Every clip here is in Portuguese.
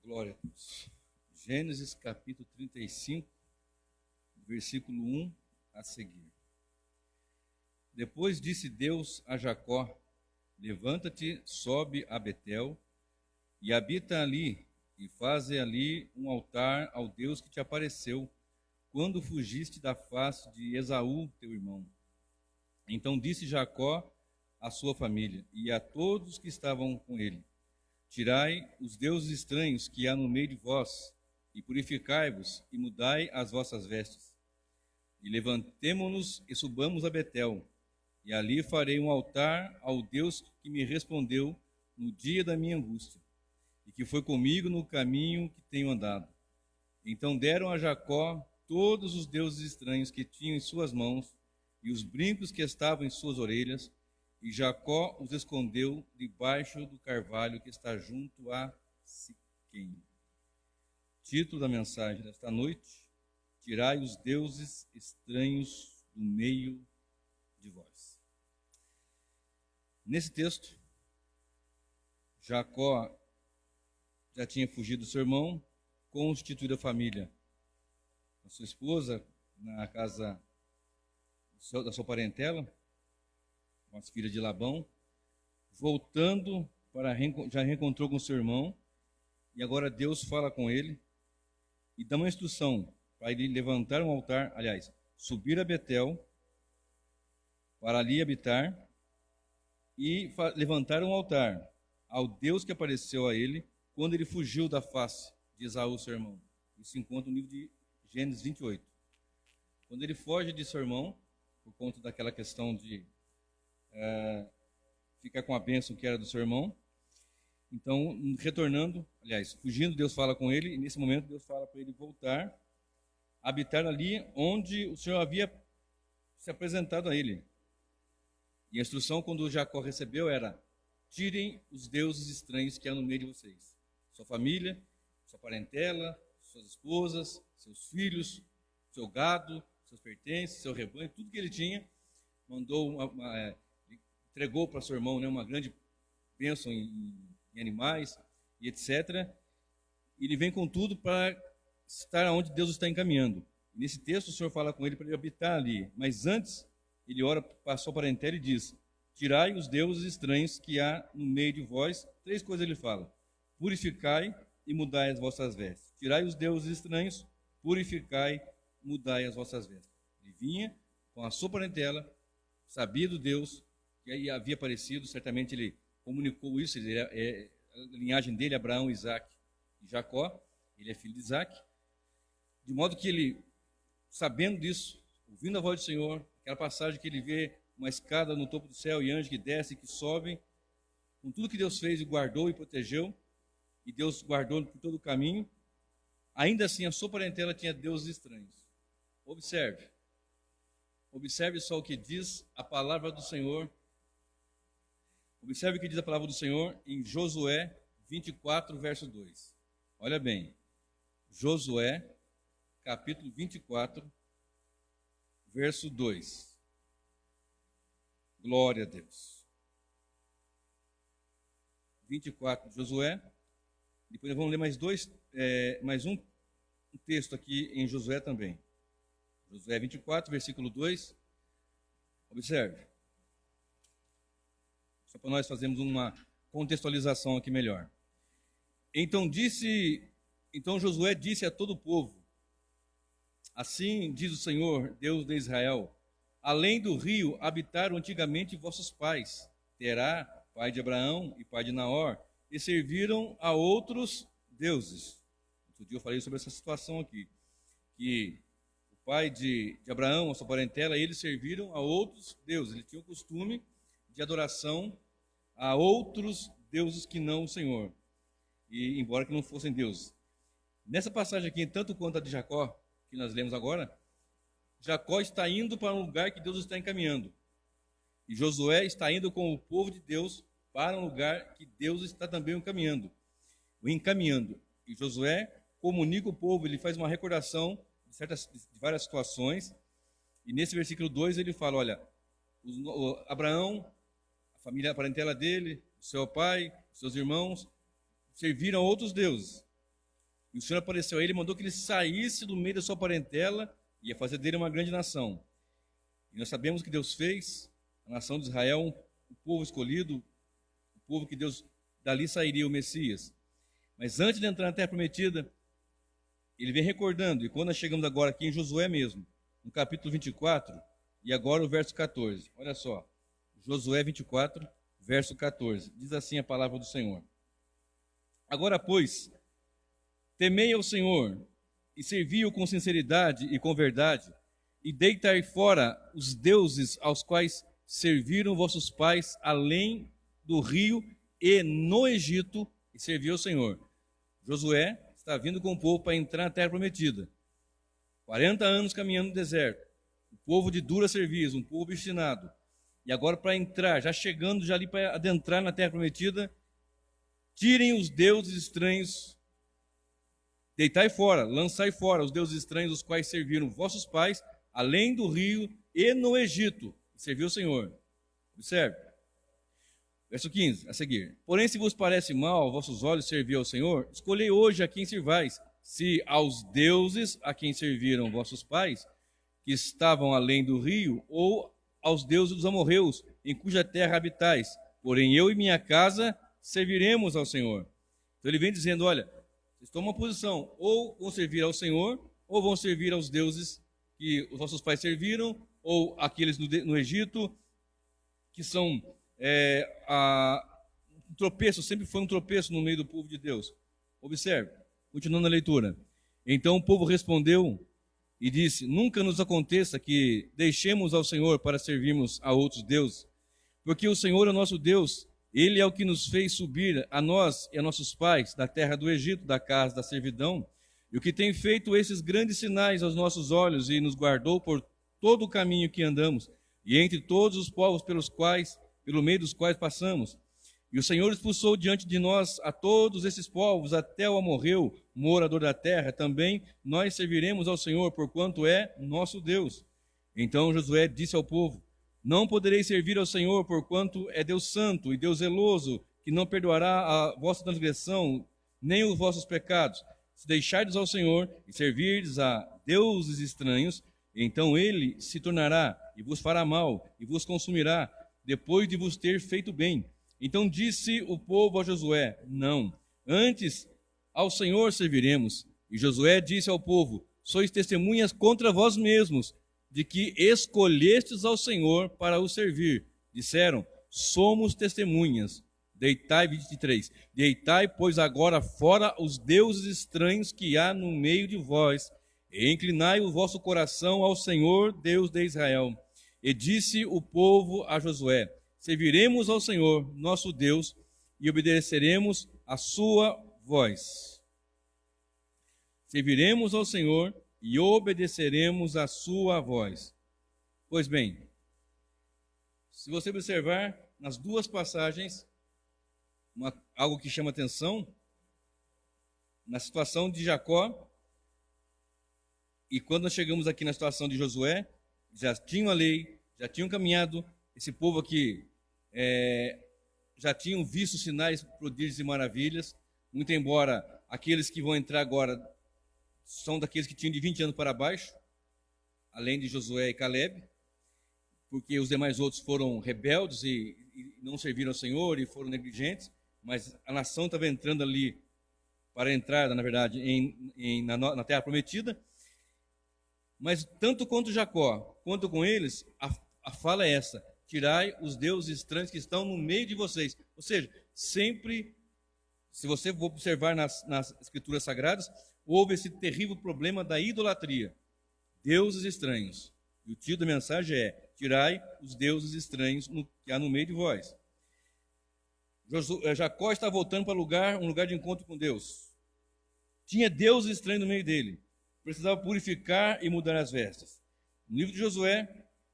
Glória a Deus. Gênesis capítulo 35, versículo 1 a seguir. Depois disse Deus a Jacó: levanta-te, sobe a Betel, e habita ali, e faze ali um altar ao Deus que te apareceu, quando fugiste da face de Esaú, teu irmão. Então disse Jacó à sua família e a todos que estavam com ele: tirai os deuses estranhos que há no meio de vós, e purificai-vos, e mudai as vossas vestes. E levantemo-nos e subamos a Betel, e ali farei um altar ao Deus que me respondeu no dia da minha angústia, e que foi comigo no caminho que tenho andado. Então deram a Jacó todos os deuses estranhos que tinham em suas mãos, e os brincos que estavam em suas orelhas, e Jacó os escondeu debaixo do carvalho que está junto a Siquém. Título da mensagem desta noite: tirai os deuses estranhos do meio de vós. Nesse texto, Jacó já tinha fugido do seu irmão, constituído a família, a sua esposa na casa da sua parentela, com as filhas de Labão, voltando já reencontrou com seu irmão, e agora Deus fala com ele e dá uma instrução para ele levantar um altar, aliás, subir a Betel, para ali habitar, e levantar um altar ao Deus que apareceu a ele quando ele fugiu da face de Esaú, seu irmão. Isso se encontra no livro de Gênesis 28. Quando ele foge de seu irmão, por conta daquela questão de ficar com a bênção que era do seu irmão, então, retornando, aliás, fugindo, Deus fala com ele, e nesse momento Deus fala para ele voltar, habitar ali onde o Senhor havia se apresentado a ele. E a instrução, quando Jacó recebeu, era: tirem os deuses estranhos que há no meio de vocês. Sua família, sua parentela, suas esposas, seus filhos, seu gado, seus pertences, seu rebanho, tudo que ele tinha, mandou entregou para seu irmão, né, uma grande bênção em animais e etc. E ele vem com tudo para estar onde Deus está encaminhando. E nesse texto o Senhor fala com ele para ele habitar ali. Mas antes, ele ora para a sua parentela e diz: tirai os deuses estranhos que há no meio de vós. 3 coisas ele fala: purificai e mudai as vossas vestes. Tirai os deuses estranhos, purificai, mudai as vossas vestes. Ele vinha com a sua parentela, sabia do Deus que aí havia aparecido, certamente ele comunicou isso. A linhagem dele, Abraão, Isaac e Jacó, ele é filho de Isaac, de modo que ele, sabendo disso, ouvindo a voz do Senhor, aquela passagem que ele vê uma escada no topo do céu e anjos que descem e que sobem, com tudo que Deus fez e guardou e protegeu, e Deus guardou por todo o caminho, ainda assim a sua parentela tinha deuses estranhos. Observe só o que diz a palavra do Senhor. Observe o que diz a palavra do Senhor em Josué 24, verso 2. Olha bem, Josué, capítulo 24, verso 2. Glória a Deus. 24 de Josué. Depois vamos ler mais um texto aqui em Josué também. Josué 24, versículo 2. Observe. Só para nós fazermos uma contextualização aqui melhor. Então Josué disse a todo o povo: assim diz o Senhor, Deus de Israel: além do rio habitaram antigamente vossos pais, Terá, pai de Abraão e pai de Naor, e serviram a outros deuses. Outro dia eu falei sobre essa situação aqui, que o pai de Abraão, a sua parentela, eles serviram a outros deuses. Eles tinham o costume de adoração a outros deuses que não o Senhor, e embora que não fossem deuses. Nessa passagem aqui, tanto quanto a de Jacó, que nós lemos agora, Jacó está indo para um lugar que Deus está encaminhando, e Josué está indo com o povo de Deus para um lugar que Deus está também encaminhando. E Josué comunica o povo, ele faz uma recordação de várias situações, e nesse versículo 2 ele fala: olha, Abraão, a parentela dele, o seu pai, seus irmãos, serviram a outros deuses. E o Senhor apareceu a ele e mandou que ele saísse do meio da sua parentela e ia fazer dele uma grande nação. E nós sabemos que Deus fez a nação de Israel, o povo escolhido, o povo que Deus, dali sairia o Messias. Mas antes de entrar na terra prometida, ele vem recordando, e quando nós chegamos agora aqui em Josué mesmo, no capítulo 24, e agora o verso 14, olha só, Josué 24, verso 14, diz assim a palavra do Senhor: Agora, pois, temei ao Senhor, e servi-o com sinceridade e com verdade, e deitai fora os deuses aos quais serviram vossos pais, além do rio e no Egito, e serviu ao Senhor. Josué está vindo com o povo para entrar na terra prometida. 40 anos caminhando no deserto. Um povo de dura serviço, um povo obstinado. E agora para entrar, já chegando já ali para adentrar na terra prometida, tirem os deuses estranhos, deitai fora, lançai fora os deuses estranhos os quais serviram vossos pais, além do rio e no Egito, e serviu o Senhor. Observe. Verso 15, a seguir. Porém, se vos parece mal aos vossos olhos servir ao Senhor, escolhei hoje a quem servais, se aos deuses a quem serviram vossos pais, que estavam além do rio, ou aos deuses dos amorreus, em cuja terra habitais. Porém, eu e minha casa serviremos ao Senhor. Então ele vem dizendo, olha, vocês tomam uma posição, ou vão servir ao Senhor, ou vão servir aos deuses que os vossos pais serviram, ou aqueles no Egito, que são um tropeço, sempre foi um tropeço no meio do povo de Deus. Observe, continuando a leitura. Então o povo respondeu e disse, nunca nos aconteça que deixemos ao Senhor para servirmos a outros deuses, porque o Senhor é o nosso Deus, Ele é o que nos fez subir a nós e a nossos pais da terra do Egito, da casa da servidão, e o que tem feito esses grandes sinais aos nossos olhos e nos guardou por todo o caminho que andamos, e entre todos os povos pelo meio dos quais passamos. E o Senhor expulsou diante de nós a todos esses povos, até o amorreu, morador da terra. Também nós serviremos ao Senhor, porquanto é nosso Deus. Então Josué disse ao povo, não podereis servir ao Senhor, porquanto é Deus santo e Deus zeloso, que não perdoará a vossa transgressão, nem os vossos pecados. Se deixardes ao Senhor e servirdes a deuses estranhos, então ele se tornará e vos fará mal e vos consumirá, depois de vos ter feito bem. Então disse o povo a Josué, não, antes ao Senhor serviremos. E Josué disse ao povo, sois testemunhas contra vós mesmos, de que escolhestes ao Senhor para o servir. Disseram, somos testemunhas. Deitai, 23, deitai, pois agora fora os deuses estranhos que há no meio de vós, e inclinai o vosso coração ao Senhor, Deus de Israel. E disse o povo a Josué, serviremos ao Senhor, nosso Deus, e obedeceremos a sua voz. Serviremos ao Senhor e obedeceremos a sua voz. Pois bem, se você observar nas duas passagens, algo que chama atenção, na situação de Jacó, e quando nós chegamos aqui na situação de Josué, já tinham a lei, já tinham caminhado, esse povo aqui já tinham visto sinais, prodígios e maravilhas, muito embora aqueles que vão entrar agora são daqueles que tinham de 20 anos para baixo, além de Josué e Caleb, porque os demais outros foram rebeldes e não serviram ao Senhor e foram negligentes, mas a nação estava entrando ali para entrar, na verdade, na terra prometida. Mas tanto quanto Jacó, quanto com eles, a fala é essa, tirai os deuses estranhos que estão no meio de vocês. Ou seja, sempre, se você for observar nas escrituras sagradas, houve esse terrível problema da idolatria. Deuses estranhos. E o título da mensagem é, tirai os deuses estranhos que há no meio de vós. Jacó está voltando para um lugar de encontro com Deus. Tinha deuses estranhos no meio dele. Precisava purificar e mudar as vestes. No livro de Josué,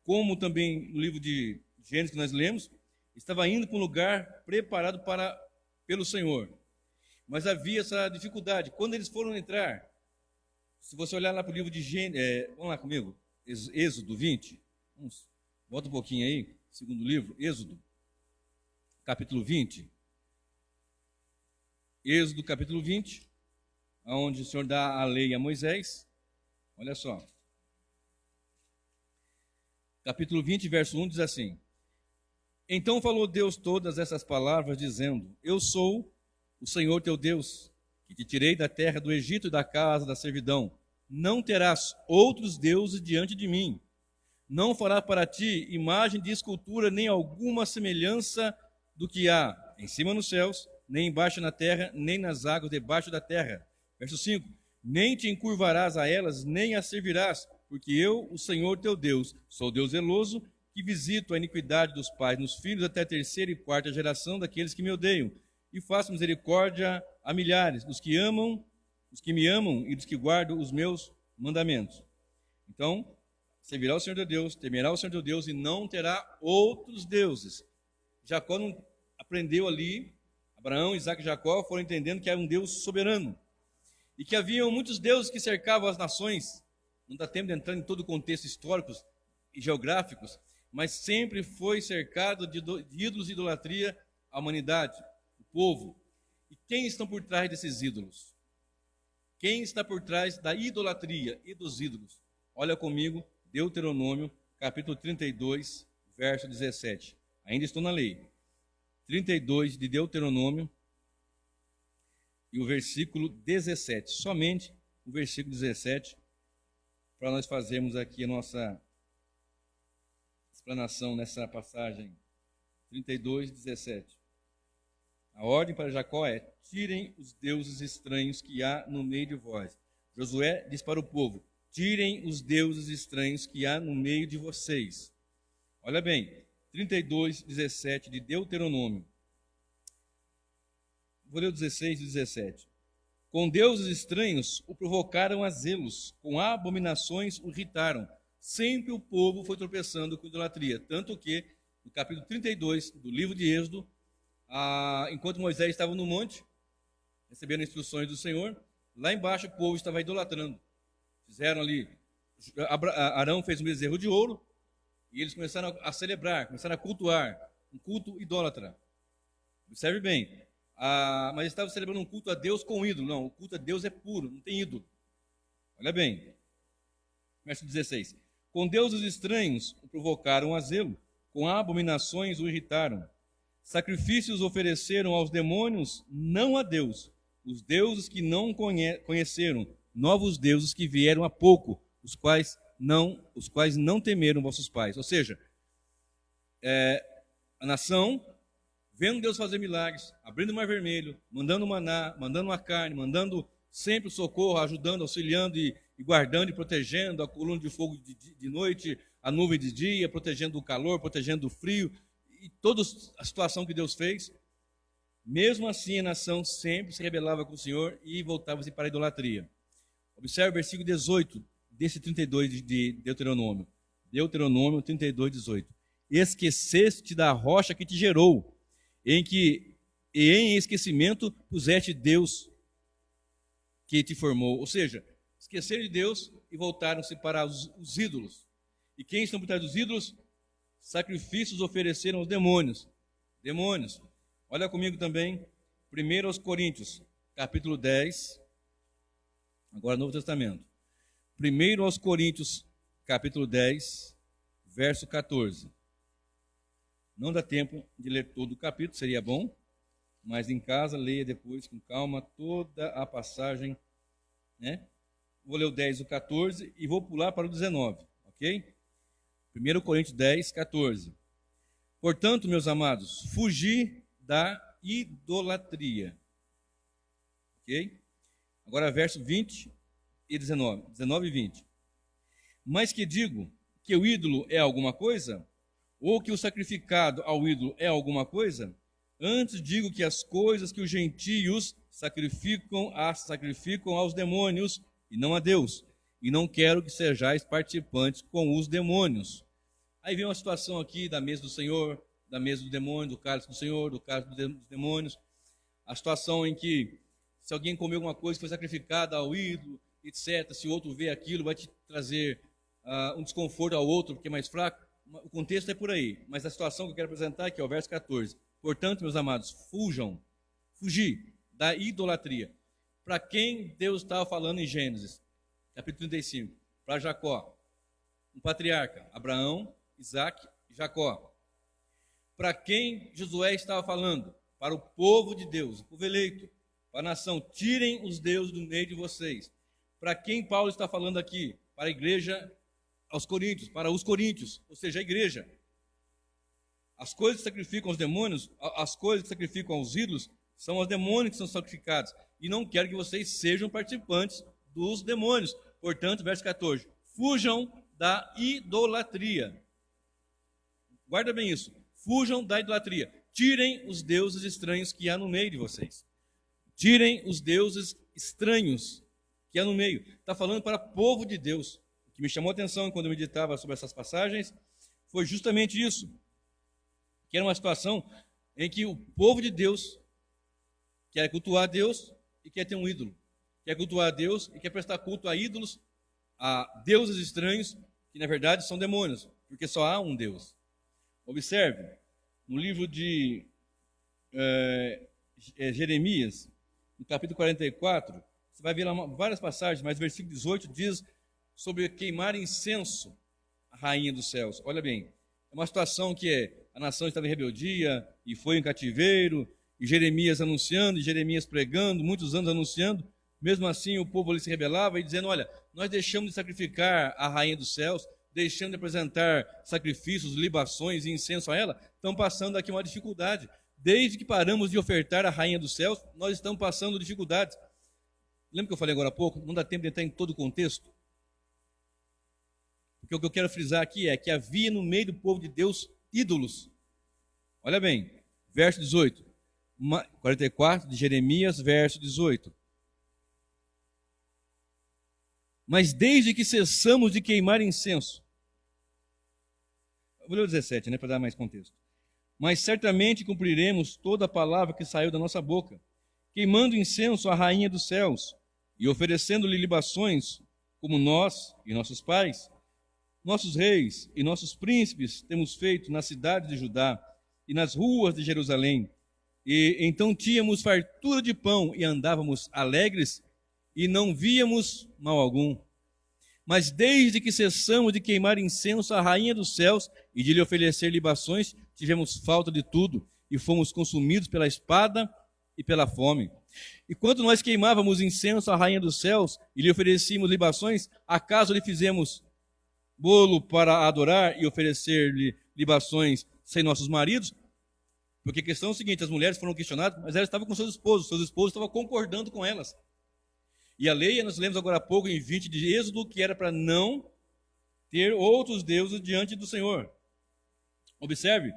como também no livro de Gênesis que nós lemos, estava indo para um lugar preparado pelo Senhor. Mas havia essa dificuldade. Quando eles foram entrar, se você olhar lá para o livro de Gênesis, vamos lá comigo, Êxodo 20, volta um pouquinho aí, segundo livro, Êxodo, capítulo 20. Êxodo, capítulo 20. onde o Senhor dá a lei a Moisés. Olha só. Capítulo 20, verso 1 diz assim: Então falou Deus todas essas palavras, dizendo: Eu sou o Senhor teu Deus, que te tirei da terra do Egito e da casa da servidão. Não terás outros deuses diante de mim. Não fará para ti imagem de escultura, nem alguma semelhança do que há em cima nos céus, nem embaixo na terra, nem nas águas debaixo da terra. Verso 5: Nem te encurvarás a elas, nem as servirás, porque eu, o Senhor teu Deus, sou Deus zeloso, que visito a iniquidade dos pais nos filhos até a terceira e quarta geração daqueles que me odeiam, e faço misericórdia a milhares dos que me amam e dos que guardam os meus mandamentos. Então, servirá o Senhor teu Deus, temerá o Senhor teu Deus e não terá outros deuses. Jacó não aprendeu ali, Abraão, Isaac e Jacó foram entendendo que era um Deus soberano e que haviam muitos deuses que cercavam as nações. Não dá tempo de entrar em todo o contexto históricos e geográficos, mas sempre foi cercado de ídolos e idolatria a humanidade, o povo. E quem estão por trás desses ídolos? Quem está por trás da idolatria e dos ídolos? Olha comigo, Deuteronômio, capítulo 32, verso 17. Ainda estou na lei. 32 de Deuteronômio e o versículo 17. Somente o versículo 17, para nós fazermos aqui a nossa explanação nessa passagem. 32, 17. A ordem para Jacó é: tirem os deuses estranhos que há no meio de vós. Josué diz para o povo: tirem os deuses estranhos que há no meio de vocês. Olha bem, 32, 17 de Deuteronômio. Vou ler o 16 e 17. Com deuses estranhos o provocaram a zelos, com abominações o irritaram. Sempre o povo foi tropeçando com idolatria. Tanto que, no capítulo 32 do livro de Êxodo, enquanto Moisés estava no monte, recebendo instruções do Senhor, lá embaixo o povo estava idolatrando. Fizeram ali, Arão fez um bezerro de ouro, e eles começaram a celebrar, começaram a cultuar, um culto idólatra. Observe bem, mas estavam celebrando um culto a Deus com ídolo. Não, o culto a Deus é puro, não tem ídolo. Olha bem, verso 16. Com deuses estranhos o provocaram a zelo, com abominações o irritaram. Sacrifícios ofereceram aos demônios, não a Deus, os deuses que não conheceram, novos deuses que vieram há pouco, os quais não temeram vossos pais. Ou seja, a nação, vendo Deus fazer milagres, abrindo o mar vermelho, mandando maná, mandando a carne, mandando sempre o socorro, ajudando, auxiliando e guardando e protegendo, a coluna de fogo de noite, a nuvem de dia, protegendo do calor, protegendo do frio, e toda a situação que Deus fez. Mesmo assim, a nação sempre se rebelava com o Senhor e voltava-se para a idolatria. Observe o versículo 18 desse 32 de Deuteronômio. Deuteronômio 32, 18. Esqueceste da rocha que te gerou, em esquecimento puseste Deus que te formou. Ou seja, esqueceram de Deus e voltaram-se para os ídolos. E quem estão por trás dos ídolos? Sacrifícios ofereceram aos demônios. Demônios. Olha comigo também, 1 aos Coríntios, capítulo 10, agora Novo Testamento. 1 aos Coríntios, capítulo 10, verso 14. Não dá tempo de ler todo o capítulo, seria bom, mas em casa leia depois com calma toda a passagem, né? Vou ler o 10 e o 14 e vou pular para o 19, ok? 1 Coríntios 10, 14. Portanto, meus amados, fugi da idolatria. Ok? Agora verso 20 e 19. 19 e 20. Mas que digo que o ídolo é alguma coisa? Ou que o sacrificado ao ídolo é alguma coisa? Antes digo que as coisas que os gentios sacrificam aos demônios e não a Deus. E não quero que sejais participantes com os demônios. Aí vem uma situação aqui da mesa do Senhor, da mesa do demônio, do cálice do Senhor, do cálice dos demônios. A situação em que, se alguém comer alguma coisa que foi sacrificada ao ídolo, etc., se o outro vê aquilo, vai te trazer um desconforto ao outro, porque é mais fraco. O contexto é por aí. Mas a situação que eu quero apresentar aqui é o verso 14. Portanto, meus amados, fugi da idolatria. Para quem Deus estava falando em Gênesis, capítulo 35? Para Jacó, um patriarca, Abraão, Isaac e Jacó. Para quem Josué estava falando? Para o povo de Deus, o povo eleito, para a nação. Tirem os deuses do meio de vocês. Para quem Paulo está falando aqui? Para a igreja aos Coríntios, para os Coríntios, ou seja, a igreja. As coisas que sacrificam os demônios, as coisas que sacrificam aos ídolos, são os demônios que são sacrificados. E não quero que vocês sejam participantes dos demônios. Portanto, verso 14, fujam da idolatria. Guarda bem isso. Fujam da idolatria. Tirem os deuses estranhos que há no meio de vocês. Tirem os deuses estranhos que há no meio. Está falando para o povo de Deus. O que me chamou a atenção quando eu meditava sobre essas passagens foi justamente isso. Que era uma situação em que o povo de Deus quer cultuar a Deus e quer ter um ídolo. Quer cultuar a Deus e quer prestar culto a ídolos, a deuses estranhos, que na verdade são demônios, porque só há um Deus. Observe, no livro de Jeremias, no capítulo 44, você vai ver lá várias passagens, mas o versículo 18 diz sobre queimar incenso à rainha dos céus. Olha bem, é uma situação que a nação estava em rebeldia e foi em cativeiro, e Jeremias anunciando, e Jeremias pregando, muitos anos anunciando. Mesmo assim o povo ali se rebelava e dizendo, olha, nós deixamos de sacrificar a rainha dos céus, deixando de apresentar sacrifícios, libações e incenso a ela, estão passando aqui uma dificuldade. Desde que paramos de ofertar a rainha dos céus, nós estamos passando dificuldades. Lembra que eu falei agora há pouco? Não dá tempo de entrar em todo o contexto. Porque o que eu quero frisar aqui é que havia no meio do povo de Deus ídolos. Olha bem, verso 18, 44 de Jeremias, verso 18. Mas desde que cessamos de queimar incenso, vou ler o 17, para dar mais contexto. Mas certamente cumpriremos toda a palavra que saiu da nossa boca, queimando incenso à rainha dos céus e oferecendo-lhe libações, como nós e nossos pais, nossos reis e nossos príncipes temos feito na cidade de Judá e nas ruas de Jerusalém. E então tínhamos fartura de pão e andávamos alegres e não víamos mal algum. Mas desde que cessamos de queimar incenso à rainha dos céus e de lhe oferecer libações, tivemos falta de tudo e fomos consumidos pela espada e pela fome. E quando nós queimávamos incenso à rainha dos céus e lhe oferecíamos libações, acaso lhe fizemos bolo para adorar e oferecer-lhe libações sem nossos maridos? Porque a questão é o seguinte, as mulheres foram questionadas, mas elas estavam com seus esposos estavam concordando com elas. E a lei, nós lemos agora há pouco, em 20 de Êxodo, que era para não ter outros deuses diante do Senhor. Observe,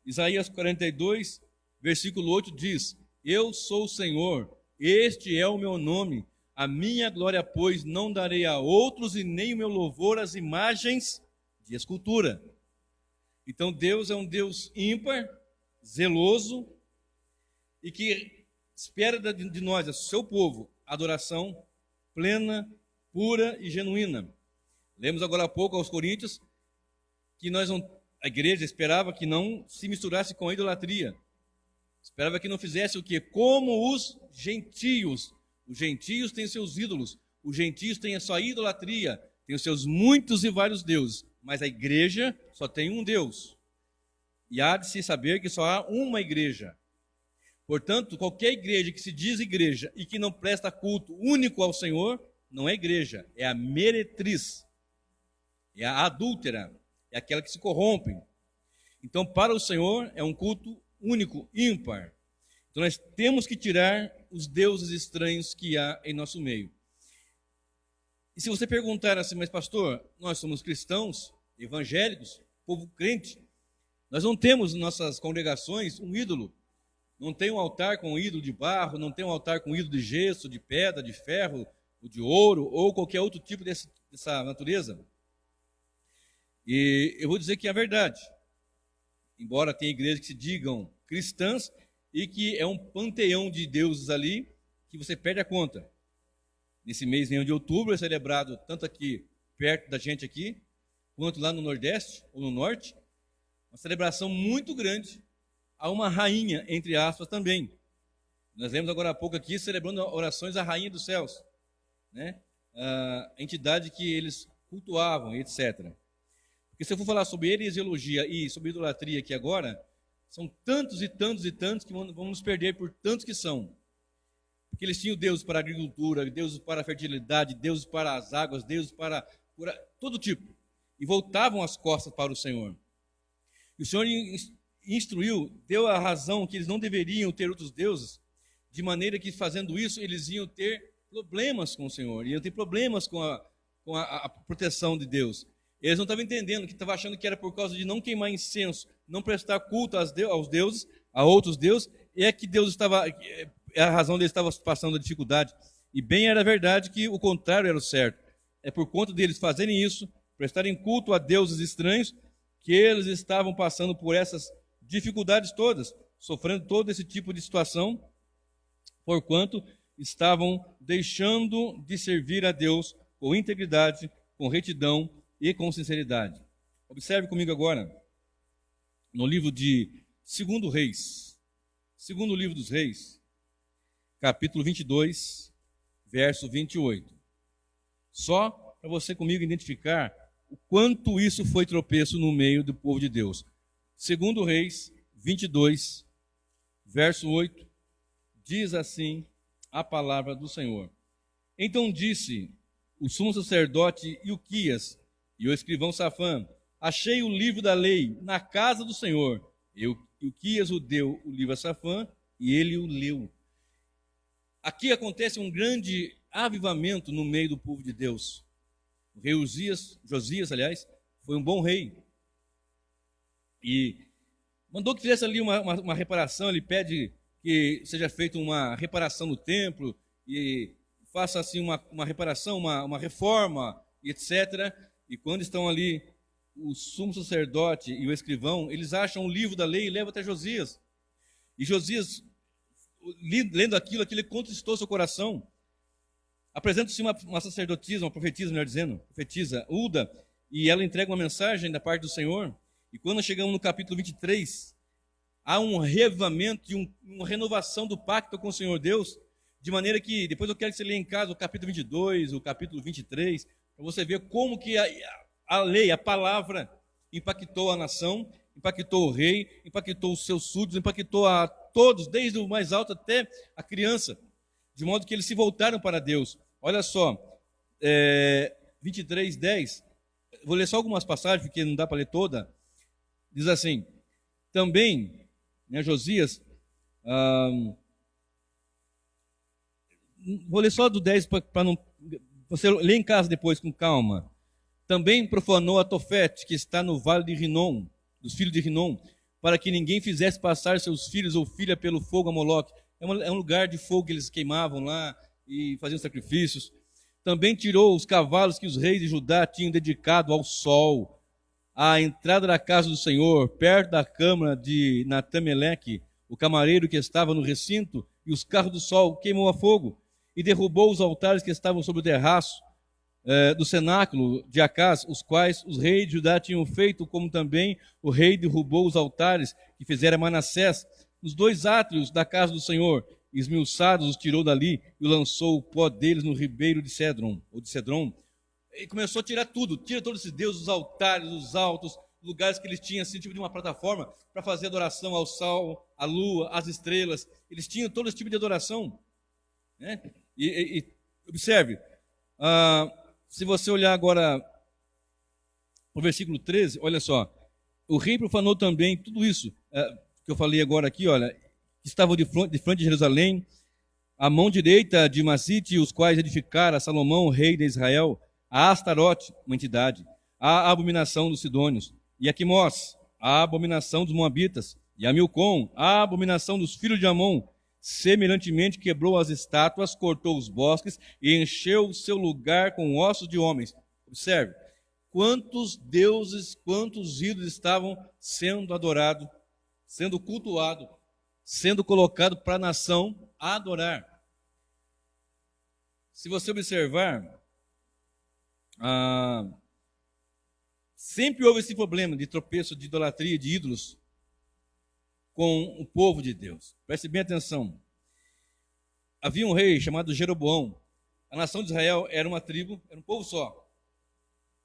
Isaías 42, versículo 8 diz, eu sou o Senhor, este é o meu nome, a minha glória, pois, não darei a outros e nem o meu louvor às imagens de escultura. Então Deus é um Deus ímpar, zeloso, e que espera de nós, do seu povo, adoração plena, pura e genuína. Lemos agora há pouco aos Coríntios que a igreja esperava que não se misturasse com a idolatria. Esperava que não fizesse o quê? Como os gentios. Os gentios têm seus ídolos. Os gentios têm a sua idolatria. Têm os seus muitos e vários deuses. Mas a igreja só tem um Deus. E há de se saber que só há uma igreja. Portanto, qualquer igreja que se diz igreja e que não presta culto único ao Senhor, não é igreja, é a meretriz, é a adúltera, é aquela que se corrompe. Então, para o Senhor, é um culto único, ímpar. Então, nós temos que tirar os deuses estranhos que há em nosso meio. E se você perguntar assim, mas pastor, nós somos cristãos, evangélicos, povo crente, nós não temos em nossas congregações um ídolo. Não tem um altar com um ídolo de barro, não tem um altar com um ídolo de gesso, de pedra, de ferro, ou de ouro, ou qualquer outro tipo dessa natureza. E eu vou dizer que é verdade. Embora tenha igrejas que se digam cristãs e que é um panteão de deuses ali que você perde a conta. Nesse mês de outubro é celebrado tanto aqui perto da gente aqui, quanto lá no Nordeste ou no Norte, uma celebração muito grande a uma rainha, entre aspas, também. Nós lemos agora há pouco aqui, celebrando orações à Rainha dos Céus, né? A entidade que eles cultuavam, etc. Porque se eu for falar sobre heresiologia e sobre idolatria aqui agora, são tantos e tantos e tantos que vamos nos perder por tantos que são. Porque eles tinham deuses para a agricultura, deuses para a fertilidade, deuses para as águas, deuses para todo tipo. E voltavam as costas para o Senhor. E o Senhor instruiu, deu a razão que eles não deveriam ter outros deuses, de maneira que, fazendo isso, eles iam ter problemas com o Senhor, iam ter problemas com a proteção de Deus. Eles não estavam entendendo, que estavam achando que era por causa de não queimar incenso, não prestar culto aos deuses, a outros deuses, é que Deus estava, a razão deles estava passando a dificuldade. E bem era verdade que o contrário era o certo. É por conta deles fazerem isso, prestarem culto a deuses estranhos, que eles estavam passando por essas dificuldades todas, sofrendo todo esse tipo de situação, porquanto estavam deixando de servir a Deus com integridade, com retidão e com sinceridade. Observe comigo agora, no livro de 2 Reis, segundo livro dos Reis, capítulo 22, verso 28. Só para você comigo identificar o quanto isso foi tropeço no meio do povo de Deus. 2 Reis 22, verso 8, diz assim a palavra do Senhor. Então disse o sumo sacerdote Ilquias e o escrivão Safã: achei o livro da lei na casa do Senhor. Ilquias o deu o livro a Safã e ele o leu. Aqui acontece um grande avivamento no meio do povo de Deus. O rei Josias, aliás, foi um bom rei. E mandou que fizesse ali uma reparação, ele pede que seja feita uma reparação no templo, e faça assim uma reparação, uma reforma, etc. E quando estão ali o sumo sacerdote e o escrivão, eles acham o livro da lei e levam até Josias. E Josias, lendo aquilo ele conquistou seu coração. Apresenta-se uma sacerdotisa, uma profetisa, melhor dizendo, profetisa Ulda, e ela entrega uma mensagem da parte do Senhor. E quando chegamos no capítulo 23, há um reavivamento e uma renovação do pacto com o Senhor Deus, de maneira que, depois eu quero que você leia em casa o capítulo 22, o capítulo 23, para você ver como que a lei, a palavra, impactou a nação, impactou o rei, impactou os seus súditos, impactou a todos, desde o mais alto até a criança, de modo que eles se voltaram para Deus. Olha só, 23, 10, vou ler só algumas passagens, porque não dá para ler toda. Diz assim: também, Josias, vou ler só do 10 para não. Você lê em casa depois com calma. Também profanou a Tofete, que está no vale de Rinom, dos filhos de Rinom, para que ninguém fizesse passar seus filhos ou filha pelo fogo a Moloque. É um lugar de fogo que eles queimavam lá e faziam sacrifícios. Também tirou os cavalos que os reis de Judá tinham dedicado ao sol, à entrada da casa do Senhor, perto da câmara de Natameleque, o camareiro que estava no recinto, e os carros do sol queimou a fogo, e derrubou os altares que estavam sobre o terraço do cenáculo de Acás, os quais os reis de Judá tinham feito, como também o rei derrubou os altares que fizera Manassés nos 2 átrios da casa do Senhor, esmiuçados os tirou dali e lançou o pó deles no ribeiro de Cedron, ou de Cedron. E começou a tirar tudo, tira todos esses deuses, os altares, os altos, lugares que eles tinham, assim, tipo de uma plataforma para fazer adoração ao sol, à lua, às estrelas. Eles tinham todo esse tipo de adoração, né? E observe, se você olhar agora o versículo 13, olha só, o rei profanou também tudo isso que eu falei agora aqui, olha, que estavam de frente de Jerusalém, a mão direita de Macite, os quais edificara Salomão, rei de Israel, a Astarote, uma entidade, a abominação dos sidônios, e a Quimós, a abominação dos moabitas, e a Milcom, a abominação dos filhos de Amon. Semelhantemente quebrou as estátuas, cortou os bosques e encheu o seu lugar com ossos de homens. Observe, quantos deuses, quantos ídolos estavam sendo adorados, sendo cultuados, sendo colocado para a nação adorar. Se você observar, sempre houve esse problema de tropeço, de idolatria, de ídolos com o povo de Deus. Preste bem atenção. havia um rei chamado Jeroboão. A nação de Israel era uma tribo, era um povo só.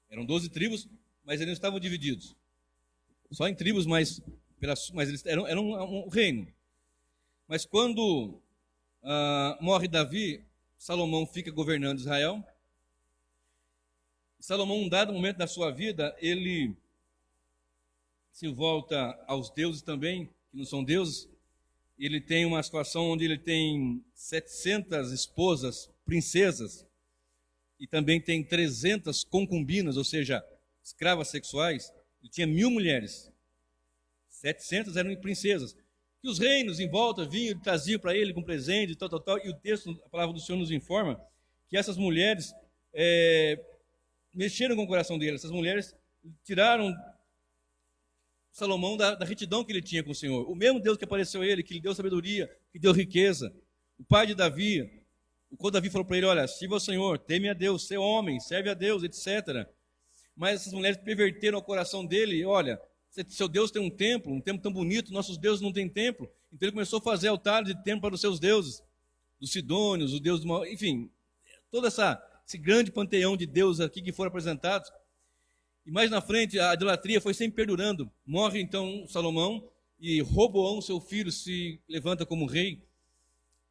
Eram 12 tribos, mas eles não estavam divididos. Só em tribos, mas eles eram um reino. Mas quando morre Davi, Salomão fica governando Israel. Salomão, um dado momento da sua vida, ele se volta aos deuses também, que não são deuses. Ele tem uma situação onde ele tem 700 esposas, princesas, e também tem 300 concubinas, ou seja, escravas sexuais. Ele tinha 1000 mulheres. 700 eram princesas. Que os reinos em volta vinham e traziam para ele com presentes, tal. E o texto, a palavra do Senhor nos informa que essas mulheres mexeram com o coração dele. Essas mulheres tiraram Salomão da retidão que ele tinha com o Senhor. O mesmo Deus que apareceu a ele, que lhe deu sabedoria, que deu riqueza. O pai de Davi, quando Davi falou para ele, olha, sirva ao Senhor, teme a Deus, ser homem, serve a Deus, etc. Mas essas mulheres perverteram o coração dele, olha, seu Deus tem um templo tão bonito, nossos deuses não têm templo. Então ele começou a fazer altares de templo para os seus deuses, dos sidônios, o deus do mal, enfim, todo esse grande panteão de deuses aqui que foram apresentados. E mais na frente, a idolatria foi sempre perdurando. Morre então Salomão e Roboão, seu filho, se levanta como rei.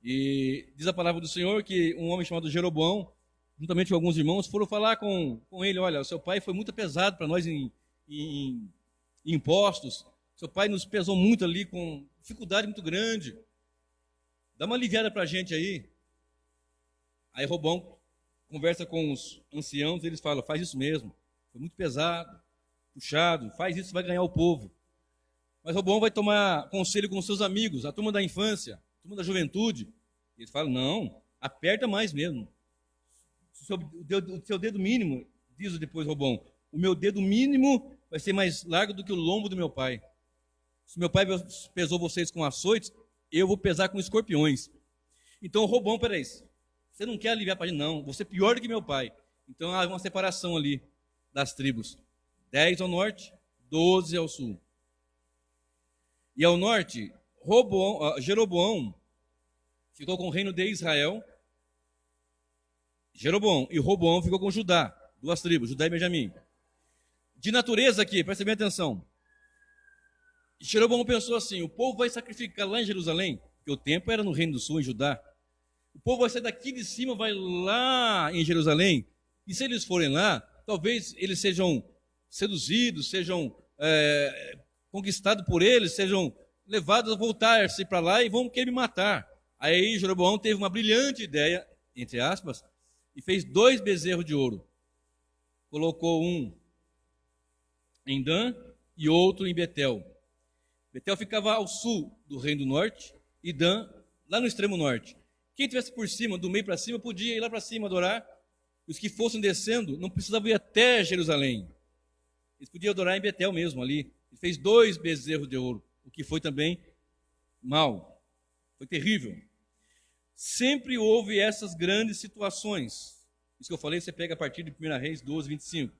E diz a palavra do Senhor que um homem chamado Jeroboão, juntamente com alguns irmãos, foram falar com ele, olha, o seu pai foi muito pesado para nós em impostos, seu pai nos pesou muito ali com dificuldade muito grande, dá uma aliviada para a gente aí. Aí Roboão conversa com os anciãos, eles falam, faz isso mesmo, foi muito pesado, puxado, faz isso, vai ganhar o povo. Mas Roboão vai tomar conselho com seus amigos, a turma da infância, a turma da juventude. Eles falam, não, aperta mais mesmo. O seu dedo mínimo, diz depois Roboão, o meu dedo mínimo vai ser mais largo do que o lombo do meu pai. Se meu pai pesou vocês com açoites, eu vou pesar com escorpiões. Então Roboão, peraí, você não quer aliviar para a gente? Não, você é pior do que meu pai. Então há uma separação ali das tribos. 10 ao norte, 12 ao sul. E ao norte, Jeroboão ficou com o reino de Israel. Jeroboão e Roboão ficou com Judá, 2 tribos, Judá e Benjamim. De natureza aqui, presta bem atenção. Jeroboão pensou assim, o povo vai sacrificar lá em Jerusalém, porque o templo era no reino do sul, em Judá. O povo vai sair daqui de cima, vai lá em Jerusalém, e se eles forem lá, talvez eles sejam seduzidos, sejam conquistados por eles, sejam levados a voltar-se para lá e vão querer me matar. Aí Jeroboão teve uma brilhante ideia, entre aspas, e fez 2 bezerros de ouro. Colocou um em Dan e outro em Betel. Betel ficava ao sul do reino do norte e Dan lá no extremo norte. Quem estivesse por cima, do meio para cima, podia ir lá para cima adorar. Os que fossem descendo não precisavam ir até Jerusalém. Eles podiam adorar em Betel mesmo ali. Ele fez 2 bezerros de ouro, o que foi também mal. Foi terrível. Sempre houve essas grandes situações. Isso que eu falei, você pega a partir de 1 Reis 12, 25.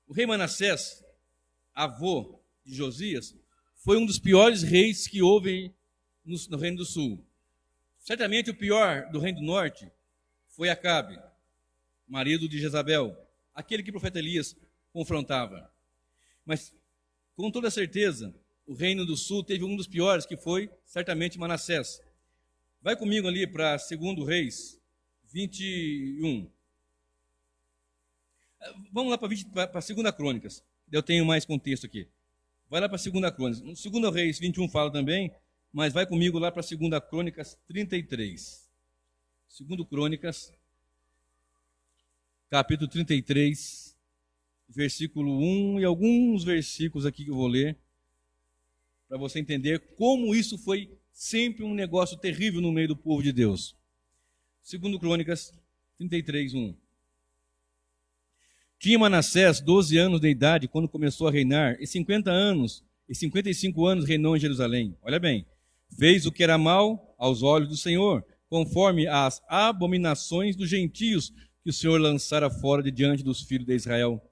O rei Manassés, avô de Josias, foi um dos piores reis que houve no reino do sul. Certamente o pior do reino do norte foi Acabe, marido de Jezabel, aquele que o profeta Elias confrontava. Mas, com toda certeza, o reino do sul teve um dos piores, que foi certamente Manassés. Vai comigo ali para 2 Reis 21. Vamos lá para 2 Crônicas. Eu tenho mais contexto aqui. Vai lá para 2 Crônicas. 2 Reis 21 fala também, mas vai comigo lá para 2 Crônicas 33. 2 Crônicas, capítulo 33, versículo 1 e alguns versículos aqui que eu vou ler, para você entender como isso foi sempre um negócio terrível no meio do povo de Deus. 2 Crônicas 33, 1. Tinha Manassés 12 anos de idade quando começou a reinar, e 55 anos reinou em Jerusalém. Olha bem, fez o que era mal aos olhos do Senhor, conforme as abominações dos gentios que o Senhor lançara fora de diante dos filhos de Israel.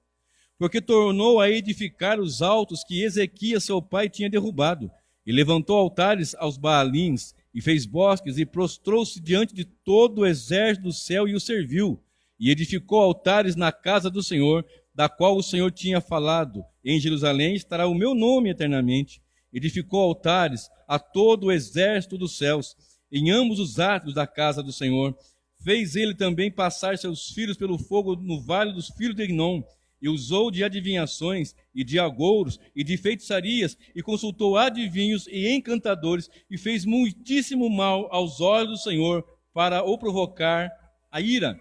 Porque tornou a edificar os altos que Ezequias, seu pai, tinha derrubado, e levantou altares aos Baalins, e fez bosques, e prostrou-se diante de todo o exército do céu e o serviu, e edificou altares na casa do Senhor, da qual o Senhor tinha falado: em Jerusalém estará o meu nome eternamente. Edificou altares a todo o exército dos céus, em ambos os átrios da casa do Senhor. Fez ele também passar seus filhos pelo fogo no vale dos filhos de Hinom, e usou de adivinhações, e de agouros, e de feitiçarias, e consultou adivinhos e encantadores, e fez muitíssimo mal aos olhos do Senhor, para o provocar a ira.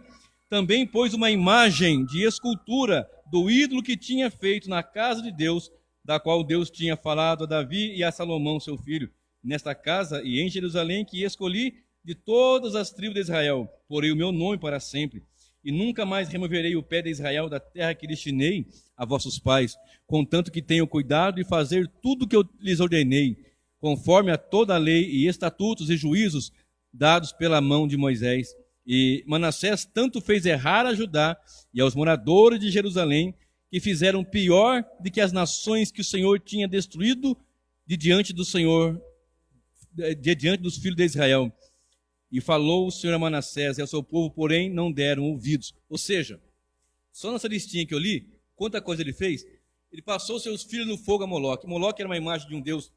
Também pôs uma imagem de escultura do ídolo que tinha feito na casa de Deus, da qual Deus tinha falado a Davi e a Salomão, seu filho: nesta casa e em Jerusalém que escolhi de todas as tribos de Israel, porei o meu nome para sempre, e nunca mais removerei o pé de Israel da terra que destinei a vossos pais, contanto que tenham cuidado de fazer tudo o que eu lhes ordenei, conforme a toda a lei e estatutos e juízos dados pela mão de Moisés. E Manassés tanto fez errar a Judá e aos moradores de Jerusalém, que fizeram pior do que as nações que o Senhor tinha destruído de diante do Senhor, de diante dos filhos de Israel. E falou o Senhor a Manassés e ao seu povo, porém não deram ouvidos. Ou seja, só nessa listinha que eu li, quanta coisa ele fez. Ele passou seus filhos no fogo a Moloque. Moloque era uma imagem de um deus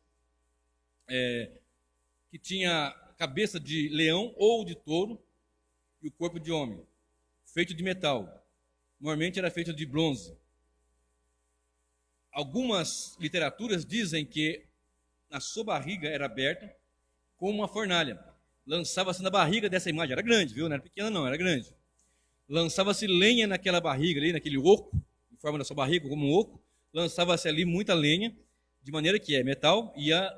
que tinha cabeça de leão ou de touro e o corpo de homem, feito de metal. Normalmente era feito de bronze. Algumas literaturas dizem que a sua barriga era aberta como uma fornalha. Lançava-se na barriga dessa imagem, era grande, viu? Não era pequena não, era grande. Lançava-se lenha naquela barriga ali, naquele oco, em forma da sua barriga, como um oco. Lançava-se ali muita lenha, de maneira que metal ia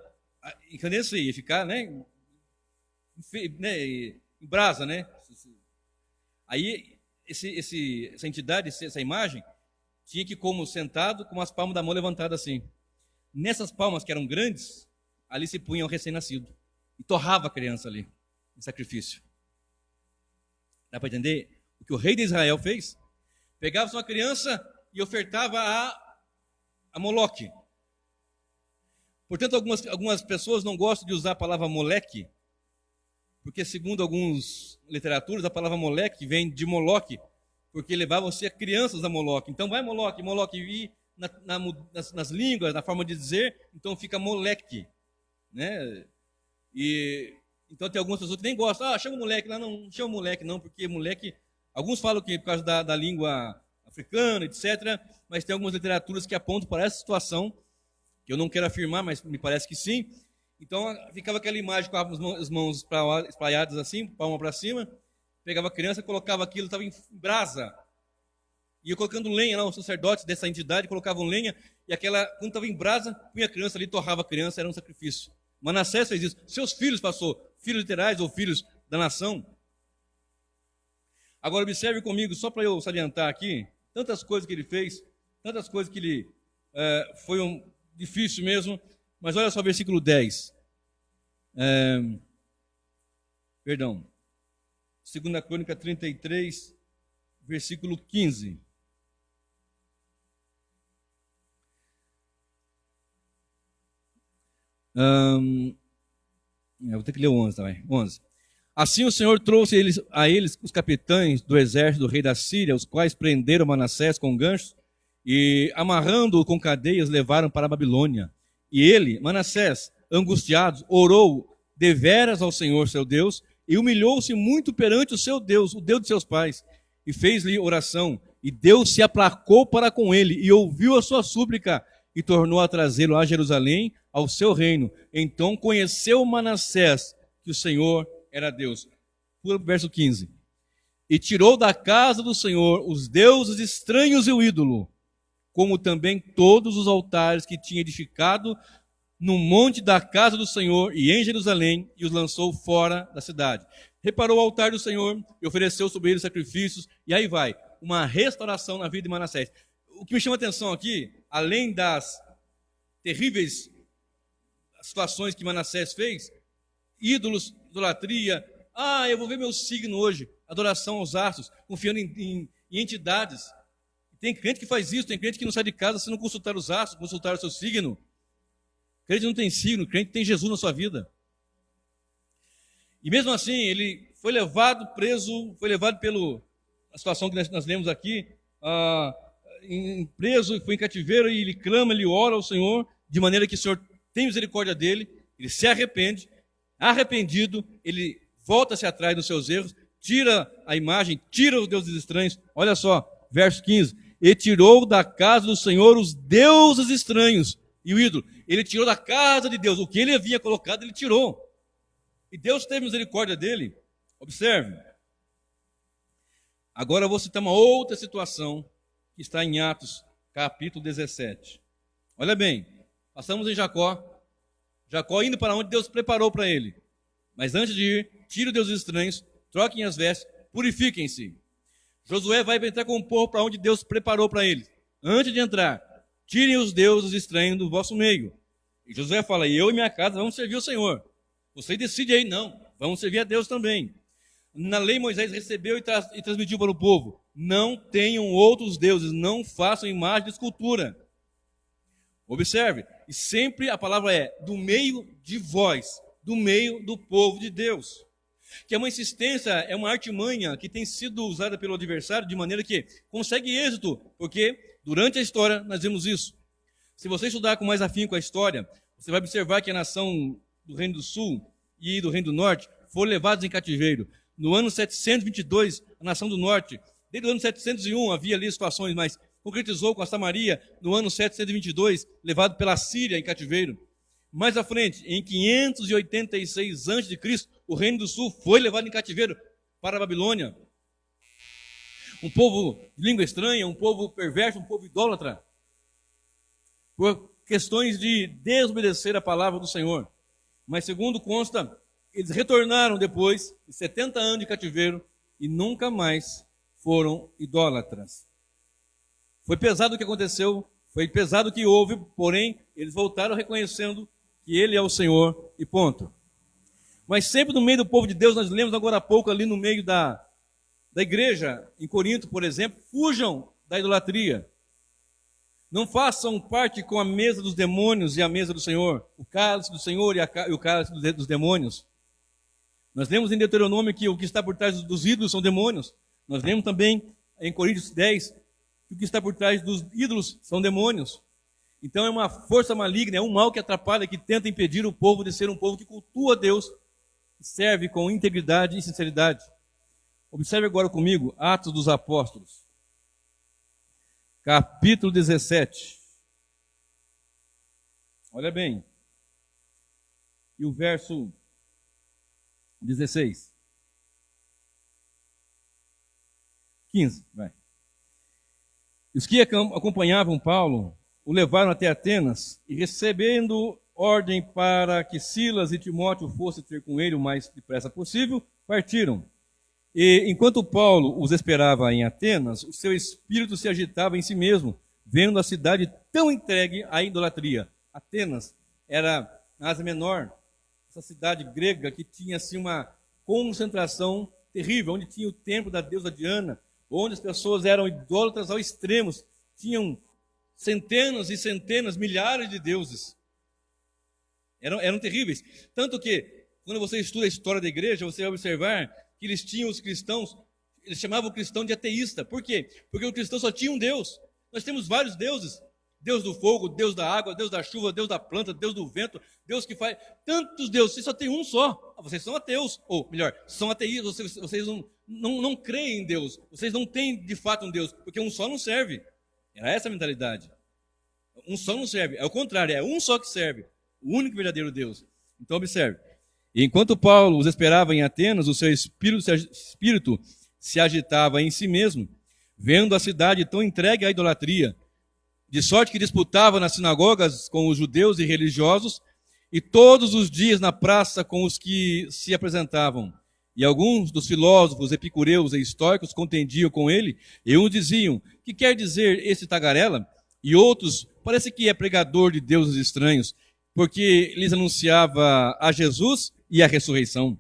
encanecer, ia ficar, em brasa, né? Aí, essa entidade, essa imagem, tinha que, como sentado, com as palmas da mão levantadas assim. Nessas palmas que eram grandes, ali se punha o recém-nascido. E torrava a criança ali, em sacrifício. Dá para entender o que o rei de Israel fez? Pegava uma criança e ofertava a Moloque. Portanto, algumas pessoas não gostam de usar a palavra Moleque, porque, segundo algumas literaturas, a palavra Moleque vem de Moloque, porque levavam-se a crianças a Moloque. Então, vai Moloque, Moloque, e nas línguas, na forma de dizer, então fica Moleque, né? E então tem algumas pessoas que nem gostam. Chama o moleque lá, não chama o moleque não, porque moleque, alguns falam que por causa da língua africana, etc. Mas tem algumas literaturas que apontam para essa situação, que eu não quero afirmar, mas me parece que sim. Então ficava aquela imagem com as mãos espraiadas assim, palma para cima, pegava a criança, colocava aquilo, estava em brasa, ia colocando lenha lá, os sacerdotes dessa entidade colocavam lenha, e quando estava em brasa, punha a criança ali, torrava a criança, era um sacrifício. Manassés fez isso. Seus filhos passou, filhos literais ou filhos da nação. Agora observe comigo, só para eu salientar aqui, tantas coisas que ele fez, tantas coisas que ele foi difícil mesmo, mas olha só o versículo 10. 2 Crônica 33, versículo 15. Vou ter que ler o 11 também. 11. Assim o Senhor trouxe a eles os capitães do exército do rei da Síria, os quais prenderam Manassés com ganchos e, amarrando-o com cadeias, levaram para a Babilônia. E ele, Manassés, angustiado, orou deveras ao Senhor seu Deus e humilhou-se muito perante o seu Deus, o Deus de seus pais, e fez-lhe oração. E Deus se aplacou para com ele e ouviu a sua súplica e tornou a trazê-lo a Jerusalém, ao seu reino. Então conheceu Manassés que o Senhor era Deus. Verso 15. E tirou da casa do Senhor os deuses estranhos e o ídolo, como também todos os altares que tinha edificado no monte da casa do Senhor e em Jerusalém, e os lançou fora da cidade. Reparou o altar do Senhor e ofereceu sobre ele sacrifícios, e aí vai, uma restauração na vida de Manassés. O que me chama a atenção aqui, além das terríveis situações que Manassés fez, ídolos, idolatria, eu vou ver meu signo hoje, adoração aos astros, confiando em entidades. Tem crente que faz isso, tem crente que não sai de casa se não consultar os astros, consultar o seu signo. Crente não tem signo, crente tem Jesus na sua vida. E mesmo assim, ele foi levado preso, foi levado pela situação que nós lemos aqui, preso, foi em cativeiro, e ele clama, ele ora ao Senhor, de maneira que o Senhor tem misericórdia dele, ele se arrepende, arrependido, ele volta-se atrás dos seus erros, tira a imagem, tira os deuses estranhos. Olha só, verso 15. E tirou da casa do Senhor os deuses estranhos e o ídolo. Ele tirou da casa de Deus. O que ele havia colocado, ele tirou. E Deus teve misericórdia dele. Observe. Agora eu vou citar uma outra situação que está em Atos, capítulo 17. Olha bem, passamos em Jacó. Jacó indo para onde Deus preparou para ele. Mas antes de ir, tire os deuses estranhos, troquem as vestes, purifiquem-se. Josué vai entrar com o povo para onde Deus preparou para ele. Antes de entrar, tirem os deuses estranhos do vosso meio. E Josué fala, eu e minha casa vamos servir o Senhor. Você decide aí, não, vamos servir a Deus também. Na lei Moisés recebeu e transmitiu para o povo, não tenham outros deuses, não façam imagem de escultura. Observe, e sempre a palavra é do meio de vós, do meio do povo de Deus. Que é uma insistência, é uma artimanha que tem sido usada pelo adversário de maneira que consegue êxito, porque durante a história nós vemos isso. Se você estudar com mais afinco a história, você vai observar que a nação do Reino do Sul e do Reino do Norte foram levados em cativeiro. No ano 722, a nação do Norte, desde o ano 701 havia ali situações, mas concretizou com a Samaria no ano 722, levado pela Síria em cativeiro. Mais à frente, em 586 a.C., o Reino do Sul foi levado em cativeiro para a Babilônia. Um povo de língua estranha, um povo perverso, um povo idólatra, por questões de desobedecer a palavra do Senhor. Mas segundo consta, eles retornaram depois de 70 anos de cativeiro e nunca mais foram idólatras. Foi pesado o que aconteceu, foi pesado o que houve, porém, eles voltaram reconhecendo que Ele é o Senhor e ponto. Mas sempre no meio do povo de Deus, nós lemos agora há pouco ali no meio da igreja, em Corinto, por exemplo, fujam da idolatria. Não façam parte com a mesa dos demônios e a mesa do Senhor, o cálice do Senhor e o cálice dos demônios. Nós lemos em Deuteronômio que o que está por trás dos ídolos são demônios. Nós lemos também em Coríntios 10 que o que está por trás dos ídolos são demônios. Então é uma força maligna, é um mal que atrapalha, que tenta impedir o povo de ser um povo que cultua Deus, que serve com integridade e sinceridade. Observe agora comigo Atos dos Apóstolos, capítulo 17. Olha bem. E o verso 16. 15, vai. Os que acompanhavam Paulo o levaram até Atenas e, recebendo ordem para que Silas e Timóteo fossem ter com ele o mais depressa possível, partiram. E enquanto Paulo os esperava em Atenas, o seu espírito se agitava em si mesmo, vendo a cidade tão entregue à idolatria. Atenas era a Ásia Menor, essa cidade grega que tinha assim uma concentração terrível, onde tinha o templo da deusa Diana, onde as pessoas eram idólatras ao extremo, tinham centenas e centenas, milhares de deuses. Eram terríveis. Tanto que, quando você estuda a história da igreja, você vai observar que eles tinham os cristãos, eles chamavam o cristão de ateísta. Por quê? Porque o cristão só tinha um Deus. Nós temos vários deuses. Deus do fogo, Deus da água, Deus da chuva, Deus da planta, Deus do vento, Deus que faz... Tantos deuses, você só tem um só. Vocês são ateus. Ou, melhor, são ateístas, vocês não creem em Deus. Vocês não têm, de fato, um Deus. Porque um só não serve. Era essa a mentalidade. Um só não serve. É o contrário, é um só que serve. O único verdadeiro Deus. Então, observe. E enquanto Paulo os esperava em Atenas, o seu espírito se agitava em si mesmo, vendo a cidade tão entregue à idolatria, de sorte que disputava nas sinagogas com os judeus e religiosos, e todos os dias na praça com os que se apresentavam. E alguns dos filósofos epicureus e estoicos contendiam com ele, e uns diziam, que quer dizer esse tagarela? E outros, parece que é pregador de deuses estranhos, porque lhes anunciava a Jesus e a ressurreição.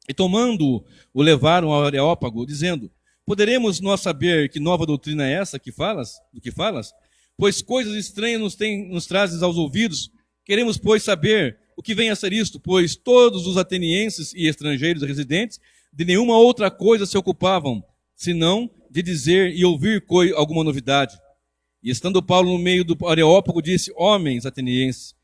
E tomando-o, o levaram ao Areópago, dizendo, poderemos nós saber que nova doutrina é essa do que falas? Pois coisas estranhas nos trazes aos ouvidos, queremos, pois, saber o que vem a ser isto? Pois todos os atenienses e estrangeiros residentes de nenhuma outra coisa se ocupavam, senão de dizer e ouvir alguma novidade. E estando Paulo no meio do Areópago, disse: homens atenienses,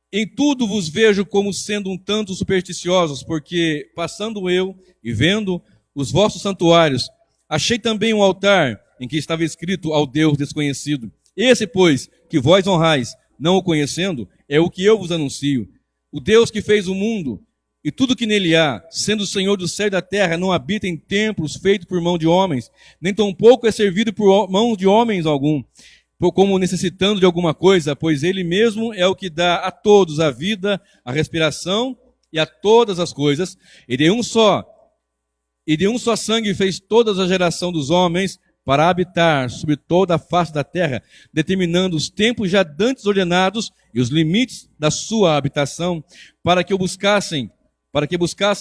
em tudo vos vejo como sendo um tanto supersticiosos, porque passando eu e vendo os vossos santuários, achei também um altar em que estava escrito ao Deus desconhecido. Esse, pois, que vós honrais, não o conhecendo, é o que eu vos anuncio. O Deus que fez o mundo e tudo que nele há, sendo o Senhor do céu e da terra, não habita em templos feitos por mão de homens, nem tampouco é servido por mão de homens algum, como necessitando de alguma coisa, pois ele mesmo é o que dá a todos a vida, a respiração e a todas as coisas. E de um só sangue fez toda a geração dos homens para habitar sobre toda a face da terra, determinando os tempos já dantes ordenados e os limites da sua habitação, para que buscassem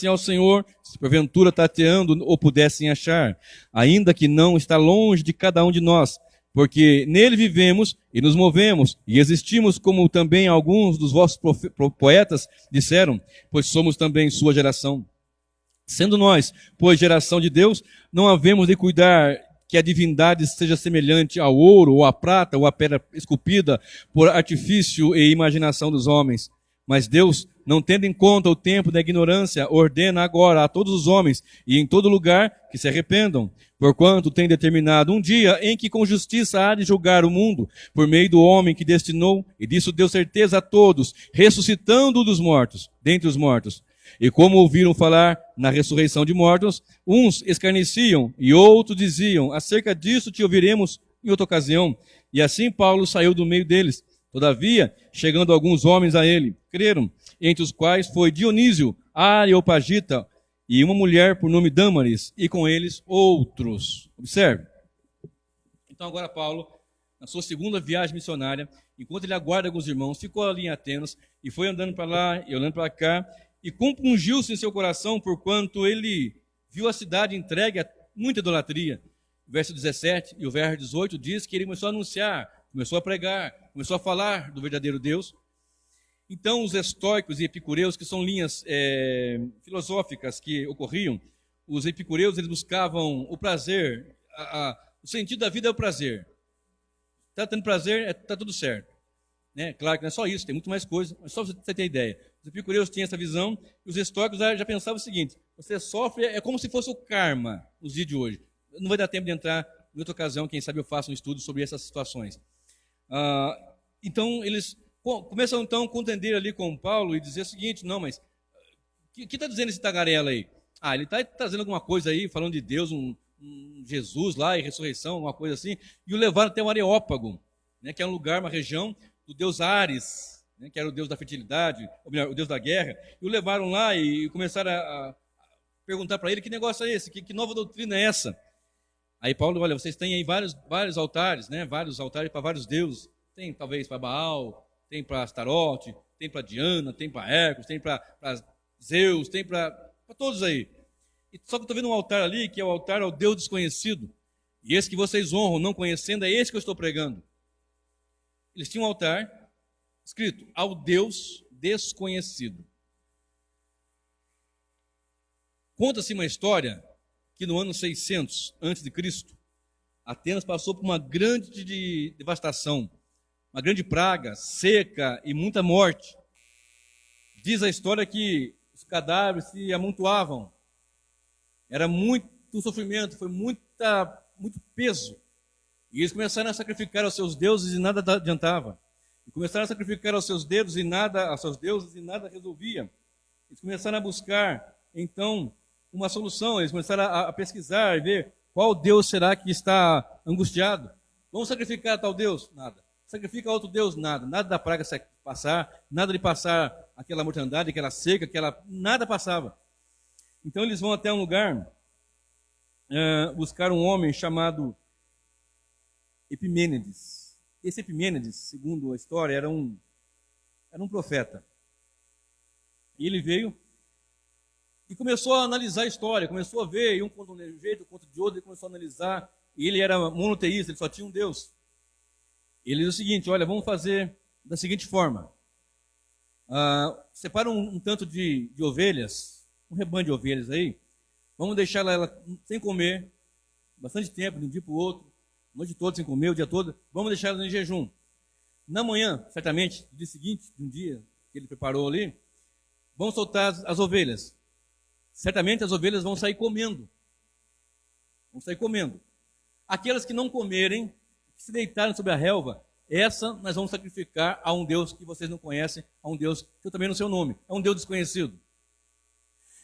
ao Senhor, se porventura tateando o pudessem achar, ainda que não está longe de cada um de nós, porque nele vivemos e nos movemos e existimos, como também alguns dos vossos poetas disseram, pois somos também sua geração. Sendo nós, pois, geração de Deus, não havemos de cuidar que a divindade seja semelhante ao ouro, ou à prata, ou à pedra esculpida por artifício e imaginação dos homens. Mas Deus, não tendo em conta o tempo da ignorância, ordena agora a todos os homens e em todo lugar que se arrependam, porquanto tem determinado um dia em que com justiça há de julgar o mundo, por meio do homem que destinou, e disso deu certeza a todos, ressuscitando dentre os mortos. E como ouviram falar na ressurreição de mortos, uns escarneciam e outros diziam: acerca disso te ouviremos em outra ocasião. E assim Paulo saiu do meio deles. Todavia, chegando alguns homens a ele, creram, entre os quais foi Dionísio, Areopagita, e uma mulher por nome Dâmaris, e com eles outros. Observe. Então agora Paulo, na sua segunda viagem missionária, enquanto ele aguarda alguns irmãos, ficou ali em Atenas, e foi andando para lá e olhando para cá, e compungiu-se em seu coração, porquanto ele viu a cidade entregue a muita idolatria. O verso 17 e o verso 18 diz que ele começou a anunciar, começou a pregar, começou a falar do verdadeiro Deus. Então os estoicos e epicureus, que são linhas filosóficas que ocorriam, os epicureus eles buscavam o prazer, o sentido da vida é o prazer. Está tendo prazer, está tudo certo. Né? Claro que não é só isso, tem muito mais coisa, mas só para você ter ideia. Os epicureus tinham essa visão, e os estoicos já pensavam o seguinte: você sofre, é como se fosse o karma nos dias de hoje. Não vai dar tempo de entrar em outra ocasião, quem sabe eu faço um estudo sobre essas situações. Então, eles começam então a contender ali com Paulo e dizer o seguinte: não, mas o que está dizendo esse tagarela aí? Ele está trazendo alguma coisa aí, falando de Deus, um Jesus lá e ressurreição, uma coisa assim, e o levaram até o Areópago, né, que é um lugar, uma região do deus Ares, né, que era o deus da fertilidade, ou melhor, o deus da guerra, e o levaram lá e começaram a perguntar para ele: que negócio é esse? Que nova doutrina é essa? Aí Paulo: olha, vocês têm aí vários altares, né, vários altares para vários deuses, tem talvez para Baal, tem para Astarote, tem para Diana, tem para Hércules, tem para Zeus, tem para todos aí. E só que eu estou vendo um altar ali, que é o altar ao Deus desconhecido, e esse que vocês honram não conhecendo, é esse que eu estou pregando. Eles tinham um altar escrito ao Deus desconhecido. Conta-se uma história que no ano 600 a.C., Atenas passou por uma grande devastação, uma grande praga, seca e muita morte. Diz a história que os cadáveres se amontoavam, era muito sofrimento, foi muito peso. E eles começaram a sacrificar aos seus deuses e nada adiantava. E começaram a sacrificar aos seus deuses e nada resolvia. Eles começaram a buscar, então, uma solução. Eles começaram a pesquisar e ver qual Deus será que está angustiado. Vamos sacrificar a tal Deus? Nada. Sacrifica a outro Deus? Nada. Nada da praga passar, nada de passar aquela mortandade, aquela seca, nada passava. Então eles vão até um lugar, buscar um homem chamado Epimênides. Esse Epimênides, segundo a história, era um profeta. E ele veio e começou a analisar a história, começou a ver, e um conta de um jeito, outro de outro, ele começou a analisar, e ele era monoteísta, ele só tinha um Deus. Ele diz o seguinte: olha, vamos fazer da seguinte forma: separa um tanto de ovelhas, um rebanho de ovelhas aí, vamos deixar ela sem comer, bastante tempo, de um dia para o outro, a noite toda sem comer, o dia todo, vamos deixar ela em jejum. Na manhã, certamente, no dia seguinte, de um dia que ele preparou ali, vamos soltar as ovelhas. Certamente as ovelhas vão sair comendo. Vão sair comendo. Aquelas que não comerem, que se deitarem sobre a relva, essa nós vamos sacrificar a um Deus que vocês não conhecem, a um Deus que eu também não sei o nome, é um Deus desconhecido.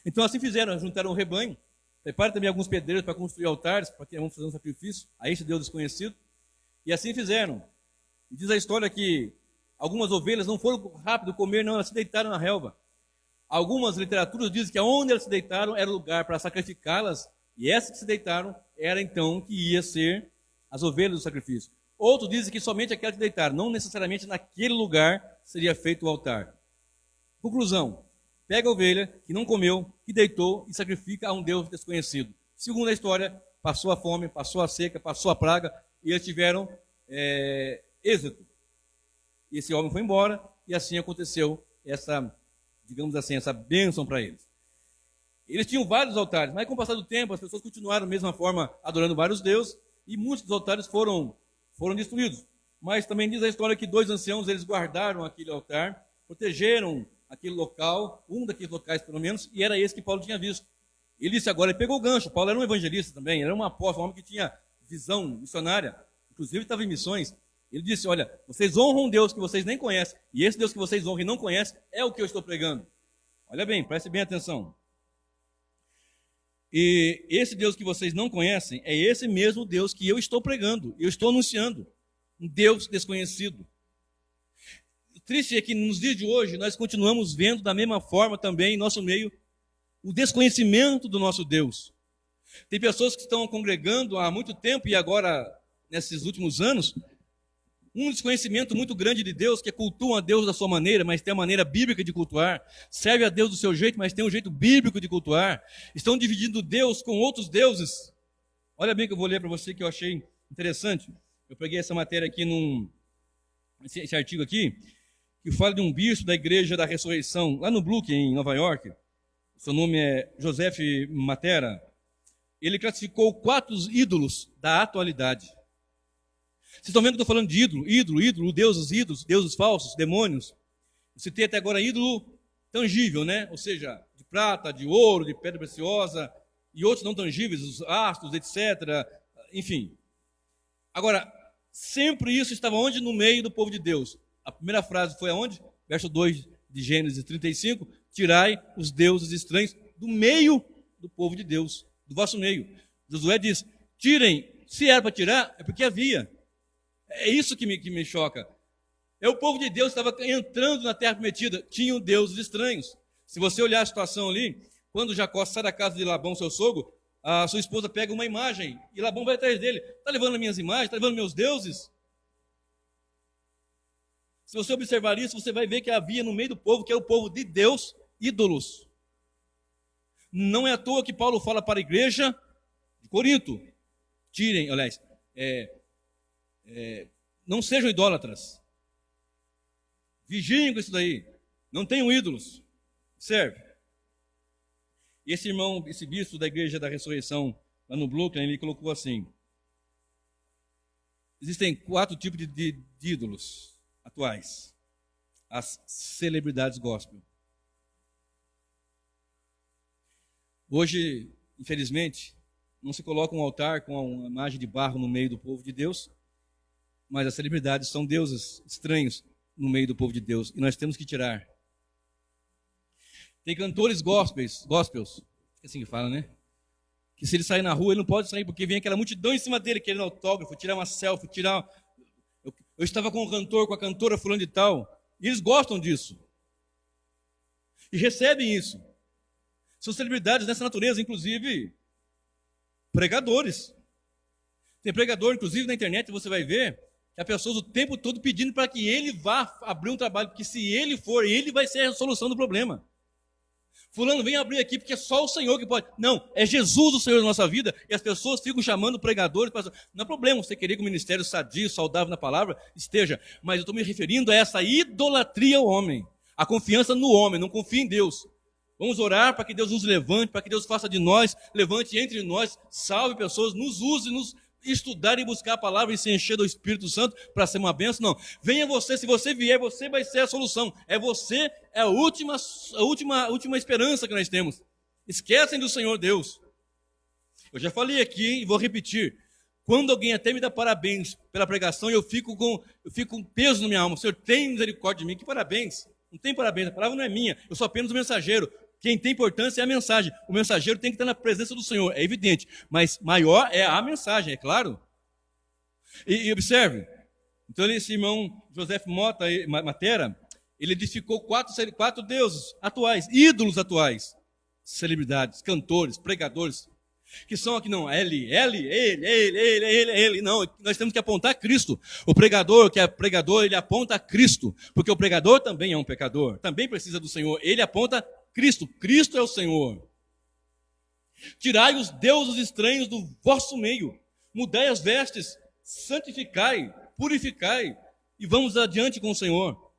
Então assim fizeram, juntaram um rebanho, prepararam também alguns pedreiros para construir altares, para que vamos fazer um sacrifício a esse Deus desconhecido, e assim fizeram. E diz a história que algumas ovelhas não foram rápido comer, não, elas se deitaram na relva. Algumas literaturas dizem que aonde elas se deitaram era o lugar para sacrificá-las, e essas que se deitaram era então que ia ser as ovelhas do sacrifício. Outros dizem que somente aquelas que deitaram, não necessariamente naquele lugar seria feito o altar. Conclusão, pega a ovelha que não comeu, que deitou e sacrifica a um Deus desconhecido. Segundo a história, passou a fome, passou a seca, passou a praga, e eles tiveram êxito. E esse homem foi embora, e assim aconteceu essa, digamos assim, essa bênção para eles. Eles tinham vários altares, mas com o passar do tempo, as pessoas continuaram da mesma forma, adorando vários deuses, e muitos dos altares foram destruídos. Mas também diz a história que 2 anciãos, eles guardaram aquele altar, protegeram aquele local, um daqueles locais pelo menos, e era esse que Paulo tinha visto. Ele disse agora, ele pegou o gancho, Paulo era um evangelista também, era um apóstolo, um homem que tinha visão missionária, inclusive estava em missões. Ele disse, olha, vocês honram um Deus que vocês nem conhecem, e esse Deus que vocês honram e não conhecem é o que eu estou pregando. Olha bem, preste bem atenção. E esse Deus que vocês não conhecem é esse mesmo Deus que eu estou pregando, eu estou anunciando, um Deus desconhecido. O triste é que nos dias de hoje nós continuamos vendo da mesma forma também em nosso meio o desconhecimento do nosso Deus. Tem pessoas que estão congregando há muito tempo e agora, nesses últimos anos, um desconhecimento muito grande de Deus, que cultuam a Deus da sua maneira, mas tem a maneira bíblica de cultuar. Serve a Deus do seu jeito, mas tem um jeito bíblico de cultuar. Estão dividindo Deus com outros deuses. Olha bem que eu vou ler para você que eu achei interessante. Eu peguei essa matéria aqui, esse artigo aqui, que fala de um bispo da Igreja da Ressurreição, lá no Brooklyn, em Nova York. Seu nome é Joseph Matera. Ele classificou 4 ídolos da atualidade. Vocês estão vendo que eu estou falando de ídolo, deuses falsos, demônios. Eu citei até agora ídolo tangível, né? Ou seja, de prata, de ouro, de pedra preciosa, e outros não tangíveis, os astros, etc. Enfim. Agora, sempre isso estava onde? No meio do povo de Deus. A primeira frase foi aonde? Verso 2 de Gênesis 35, tirai os deuses estranhos do meio do povo de Deus, do vosso meio. Josué diz, tirem, se era para tirar, é porque havia. É isso que me choca. É o povo de Deus que estava entrando na terra prometida, tinham deuses estranhos. Se você olhar a situação ali, quando Jacó sai da casa de Labão, seu sogro, a sua esposa pega uma imagem, e Labão vai atrás dele, está levando as minhas imagens, está levando meus deuses? Se você observar isso, você vai ver que havia no meio do povo, que é o povo de Deus, ídolos. Não é à toa que Paulo fala para a igreja de Corinto, tirem, aliás, não sejam idólatras, vigiem com isso daí, não tenham ídolos, serve. E esse irmão, esse bispo da Igreja da Ressurreição, lá no Brooklyn, ele colocou assim, existem 4 tipos de ídolos atuais, as celebridades gospel. Hoje, infelizmente, não se coloca um altar com uma imagem de barro no meio do povo de Deus, mas as celebridades são deuses estranhos no meio do povo de Deus, e nós temos que tirar. Tem cantores gospels, assim que fala, né? Que se ele sair na rua, ele não pode sair, porque vem aquela multidão em cima dele, querendo autógrafo, tirar uma selfie, Eu estava com o cantor, com a cantora fulano de tal, e eles gostam disso. E recebem isso. São celebridades dessa natureza, inclusive pregadores. Tem pregador, inclusive na internet, você vai ver que há pessoas o tempo todo pedindo para que ele vá abrir um trabalho, porque se ele for, ele vai ser a solução do problema. Fulano, vem abrir aqui, porque é só o Senhor que pode. Não, é Jesus o Senhor da nossa vida, e as pessoas ficam chamando pregadores. Não é problema você querer que o ministério sadio, saudável na palavra, esteja, mas eu estou me referindo a essa idolatria ao homem. A confiança no homem, não confia em Deus. Vamos orar para que Deus nos levante, para que Deus faça de nós, levante entre nós, salve pessoas, nos use, nos estudar e buscar a palavra e se encher do Espírito Santo para ser uma bênção. Não, venha você, se você vier, você vai ser a solução. É você, é a última esperança que nós temos. Esquecem do Senhor Deus. Eu já falei aqui e vou repetir. Quando alguém até me dá parabéns pela pregação, eu fico com peso na minha alma. O Senhor tem misericórdia de mim, que parabéns. Não tem parabéns, a palavra não é minha, eu sou apenas o mensageiro. Quem tem importância é a mensagem. O mensageiro tem que estar na presença do Senhor, é evidente. Mas maior é a mensagem, é claro. E observe, então esse irmão José Matera, ele edificou quatro deuses atuais, ídolos atuais, celebridades, cantores, pregadores, que são aqui não, ele, não, nós temos que apontar a Cristo. O pregador, que é pregador, ele aponta a Cristo, porque o pregador também é um pecador, também precisa do Senhor, ele aponta Cristo, Cristo é o Senhor. Tirai os deuses estranhos do vosso meio, mudai as vestes, santificai, purificai, e vamos adiante com o Senhor.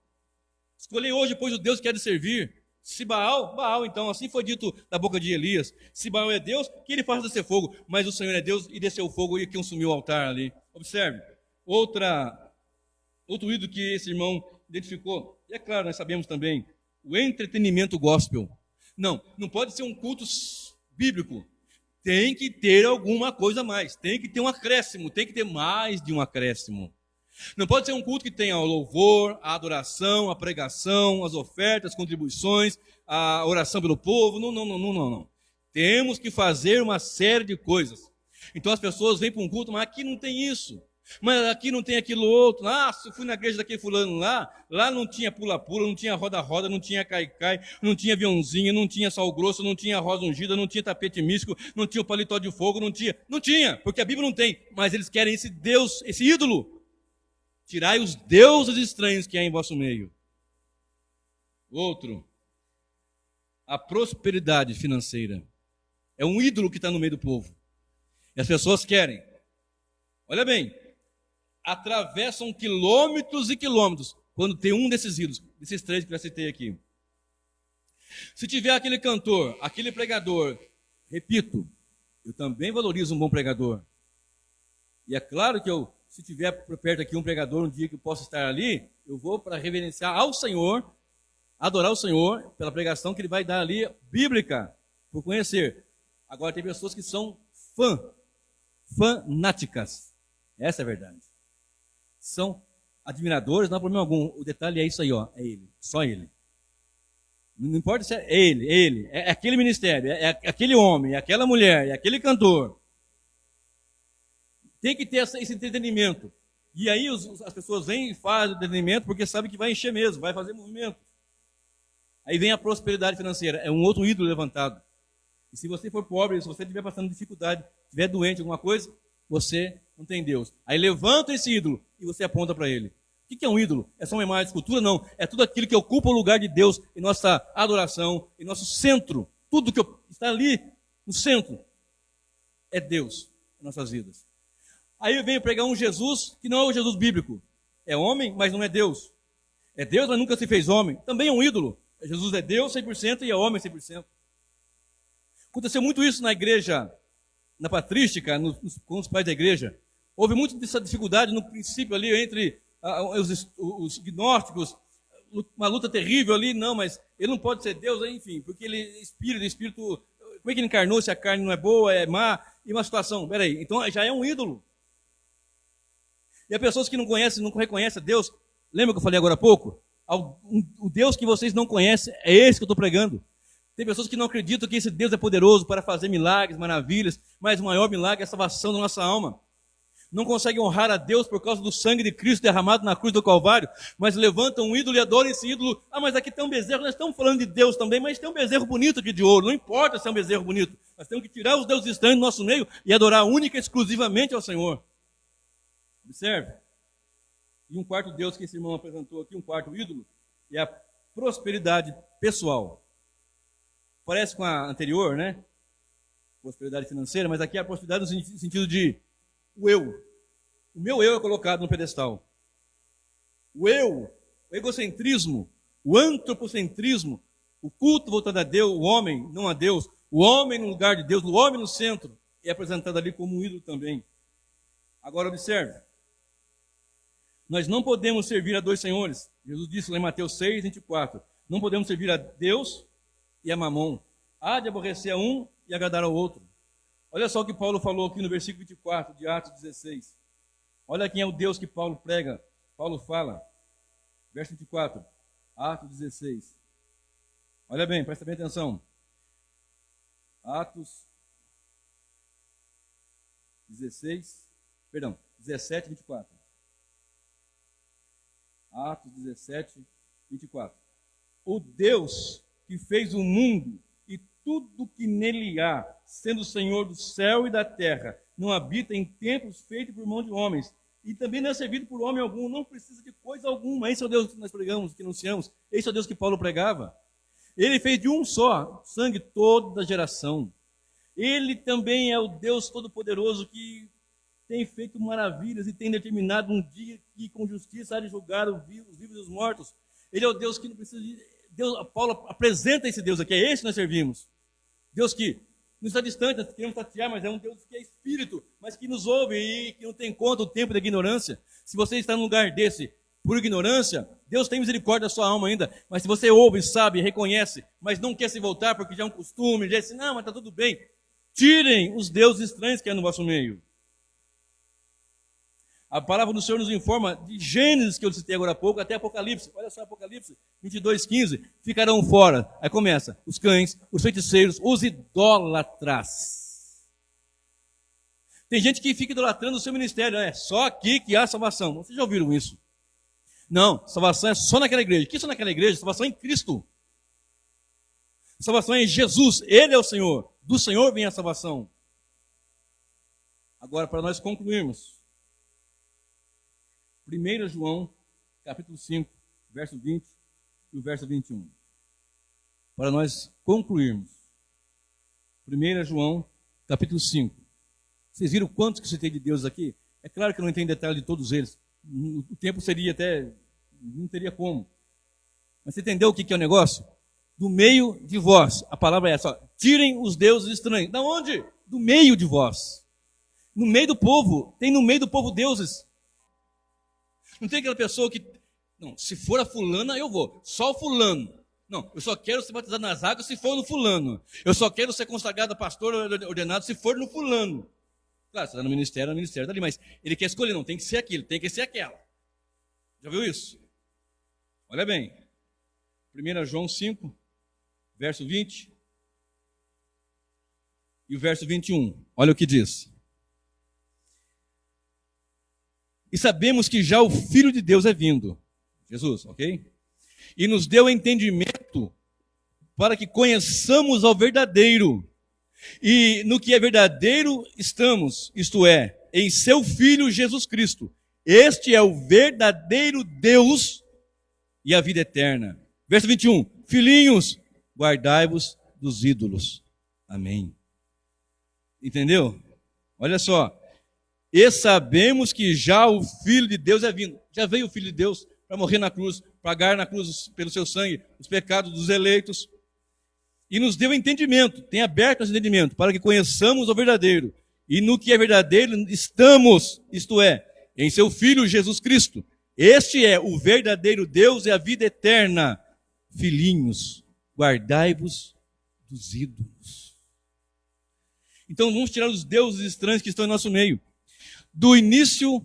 Escolhei hoje, pois, o Deus que quer servir. Se Baal, então, assim foi dito da boca de Elias. Se Baal é Deus, que ele faça descer fogo. Mas o Senhor é Deus e desceu o fogo e consumiu o altar ali. Observe, outro ídolo que esse irmão identificou. E é claro, nós sabemos também, o entretenimento gospel. Não pode ser um culto bíblico. Tem que ter alguma coisa a mais. Tem que ter um acréscimo, tem que ter mais de um acréscimo. Não pode ser um culto que tenha o louvor, a adoração, a pregação, as ofertas, as contribuições, a oração pelo povo. Não. Temos que fazer uma série de coisas. Então as pessoas vêm para um culto, mas aqui não tem isso. Mas aqui não tem aquilo outro. Se eu fui na igreja daquele fulano lá não tinha pula-pula, não tinha roda-roda, não tinha cai-cai, não tinha aviãozinho, não tinha sal grosso, não tinha rosa ungida, não tinha tapete místico, não tinha o paletó de fogo, não tinha, porque a Bíblia não tem. Mas eles querem esse Deus, esse ídolo. Tirai os deuses estranhos que há em vosso meio. Outro, a prosperidade financeira. É um ídolo que está no meio do povo. E as pessoas querem. Olha bem, atravessam quilômetros e quilômetros quando tem um desses ídolos, desses três que eu já citei aqui. Se tiver aquele cantor, aquele pregador, repito, eu também valorizo um bom pregador. E é claro que se tiver perto aqui um pregador, um dia que eu possa estar ali, eu vou para reverenciar ao Senhor, adorar o Senhor pela pregação que ele vai dar ali, bíblica, por conhecer. Agora tem pessoas que são fanáticas. Essa é a verdade. São admiradores, não há problema algum. O detalhe é isso aí, é ele, só ele. Não importa se é ele, é aquele ministério, é aquele homem, é aquela mulher, é aquele cantor. Tem que ter esse entretenimento. E aí as pessoas vêm e fazem o entretenimento porque sabem que vai encher mesmo, vai fazer movimento. Aí vem a prosperidade financeira, é um outro ídolo levantado. E se você for pobre, se você estiver passando dificuldade, estiver doente, alguma coisa, você não tem Deus. Aí levanta esse ídolo e você aponta para ele. O que é um ídolo? É só uma imagem de escultura? Não. É tudo aquilo que ocupa o lugar de Deus em nossa adoração, em nosso centro. Tudo que está ali no centro é Deus em nossas vidas. Aí eu venho pregar um Jesus que não é o Jesus bíblico. É homem, mas não é Deus. É Deus, mas nunca se fez homem. Também é um ídolo. Jesus é Deus 100% e é homem 100%. Aconteceu muito isso na igreja, na patrística, com os pais da igreja. Houve muito dessa dificuldade no princípio ali entre os gnósticos, uma luta terrível ali. Não, mas ele não pode ser Deus, enfim, porque ele é espírito. Como é que ele encarnou se a carne não é boa, é má? E uma situação, peraí, então já é um ídolo. E as pessoas que não conhecem, não reconhecem a Deus, lembra que eu falei agora há pouco? O Deus que vocês não conhecem é esse que eu estou pregando. Tem pessoas que não acreditam que esse Deus é poderoso para fazer milagres, maravilhas, mas o maior milagre é a salvação da nossa alma. Não conseguem honrar a Deus por causa do sangue de Cristo derramado na cruz do Calvário, mas levantam um ídolo e adoram esse ídolo. Mas aqui tem um bezerro, nós estamos falando de Deus também, mas tem um bezerro bonito aqui de ouro, não importa se é um bezerro bonito. Nós temos que tirar os deuses estranhos do nosso meio e adorar única e exclusivamente ao Senhor. Observe. E um quarto Deus que esse irmão apresentou aqui, um quarto ídolo, é a prosperidade pessoal. Parece com a anterior, né? Prosperidade financeira, mas aqui é a prosperidade no sentido de o eu. O meu eu é colocado no pedestal. O eu, o egocentrismo, O antropocentrismo, o culto voltado a Deus, o homem, não a Deus, o homem no lugar de Deus, o homem no centro, é apresentado ali como um ídolo também. Agora observe, nós não podemos servir a dois senhores. Jesus disse lá em Mateus 6, 24, não podemos servir a Deus e a Mamon. Há de aborrecer a um e agradar ao outro. Olha só o que Paulo falou aqui no versículo 24 de Atos 16. Olha quem é o Deus que Paulo prega, Paulo fala. Verso 24, Atos 16. Olha bem, presta bem atenção. Atos 17, 24. Atos 17, 24. O Deus que fez o mundo e tudo que nele há, sendo o Senhor do céu e da terra, não habita em templos feitos por mão de homens, e também não é servido por homem algum, não precisa de coisa alguma. Esse é o Deus que nós pregamos, que anunciamos. Esse é o Deus que Paulo pregava. Ele fez de um só sangue toda a geração. Ele também é o Deus Todo-Poderoso que tem feito maravilhas e tem determinado um dia que com justiça há de julgar os vivos e os mortos. Ele é o Deus que não precisa de... Paulo apresenta esse Deus aqui, é esse que nós servimos. Deus que não está distante, nós queremos tatear, mas é um Deus que é espírito, mas que nos ouve e que não tem conta o tempo da ignorância. Se você está num lugar desse por ignorância, Deus tem misericórdia da sua alma ainda, mas se você ouve, sabe, reconhece, mas não quer se voltar porque já é um costume, já disse, não, mas está tudo bem. Tirem os deuses estranhos que há no vosso meio. A palavra do Senhor nos informa de Gênesis, que eu citei agora há pouco, até Apocalipse. Olha só, Apocalipse 22, 15. Ficarão fora. Aí começa. Os cães, os feiticeiros, os idólatras. Tem gente que fica idolatrando o seu ministério. É só aqui que há salvação. Vocês já ouviram isso? Não, salvação é só naquela igreja. O que é só naquela igreja? Salvação é em Cristo. Salvação é em Jesus. Ele é o Senhor. Do Senhor vem a salvação. Agora, para nós concluirmos. 1 João, capítulo 5, verso 20 e o verso 21. Para nós concluirmos. 1 João, capítulo 5. Vocês viram quantos que eu citei de Deus aqui? É claro que eu não tenho detalhe de todos eles. O tempo seria até... não teria como. Mas você entendeu o que é o negócio? Do meio de vós. A palavra é essa. Ó, tirem os deuses estranhos. Da onde? Do meio de vós. No meio do povo. Tem no meio do povo deuses. Não tem aquela pessoa que, não, se for a fulana, eu vou. Só o fulano. Não, eu só quero ser batizado nas águas se for no fulano. Eu só quero ser consagrado a pastor ordenado se for no fulano. Claro, você está no ministério dali, mas ele quer escolher, não, tem que ser aquilo, tem que ser aquela. Já viu isso? Olha bem. 1 João 5, verso 20 e o verso 21. Olha o que diz. E sabemos que já o Filho de Deus é vindo, Jesus, ok? E nos deu entendimento para que conheçamos ao verdadeiro. E no que é verdadeiro estamos, isto é, em seu Filho Jesus Cristo. Este é o verdadeiro Deus e a vida eterna. Verso 21. Filhinhos, guardai-vos dos ídolos. Amém. Entendeu? Olha só. E sabemos que já o Filho de Deus é vindo. Já veio o Filho de Deus para morrer na cruz, pagar na cruz pelo seu sangue os pecados dos eleitos. E nos deu entendimento, tem aberto nosso entendimento, para que conheçamos o verdadeiro. E no que é verdadeiro estamos, isto é, em seu Filho Jesus Cristo. Este é o verdadeiro Deus e a vida eterna. Filhinhos, guardai-vos dos ídolos. Então vamos tirar os deuses estranhos que estão em nosso meio. Do início,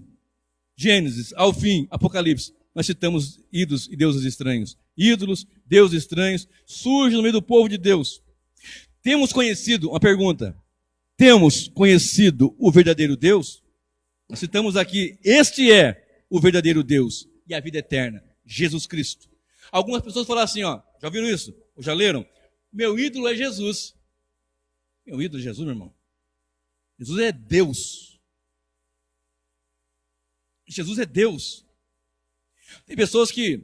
Gênesis, ao fim, Apocalipse, nós citamos ídolos e deuses estranhos. Ídolos, deuses estranhos, surgem no meio do povo de Deus. Temos conhecido, uma pergunta, temos conhecido o verdadeiro Deus? Nós citamos aqui, este é o verdadeiro Deus e a vida eterna, Jesus Cristo. Algumas pessoas falam assim, ó, já ouviram isso? Ou já leram? Meu ídolo é Jesus. Meu ídolo é Jesus, meu irmão. Jesus é Deus. Jesus é Deus. Tem pessoas que,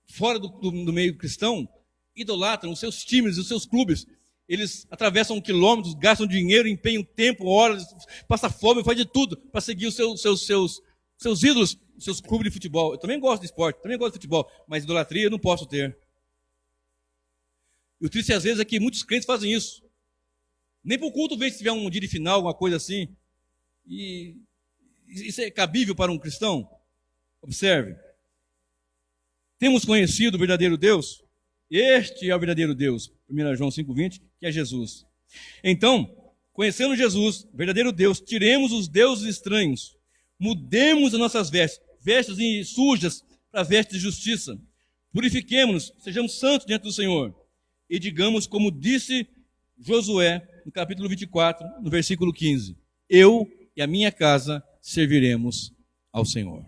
fora do meio cristão, idolatram os seus times, os seus clubes. Eles atravessam quilômetros, gastam dinheiro, empenham tempo, horas, passam fome, faz de tudo para seguir os seus seus ídolos, seus clubes de futebol. Eu também gosto de esporte, também gosto de futebol, mas idolatria eu não posso ter. E o triste às vezes é que muitos crentes fazem isso. Nem para o culto vem se tiver um dia de final, alguma coisa assim. E isso é cabível para um cristão? Observe. Temos conhecido o verdadeiro Deus? Este é o verdadeiro Deus. 1 João 5,20, que é Jesus. Então, conhecendo Jesus, verdadeiro Deus, tiremos os deuses estranhos, mudemos as nossas vestes sujas para vestes de justiça. Purifiquemo-nos, sejamos santos diante do Senhor. E digamos como disse Josué, no capítulo 24, no versículo 15: eu e a minha casa serviremos ao Senhor.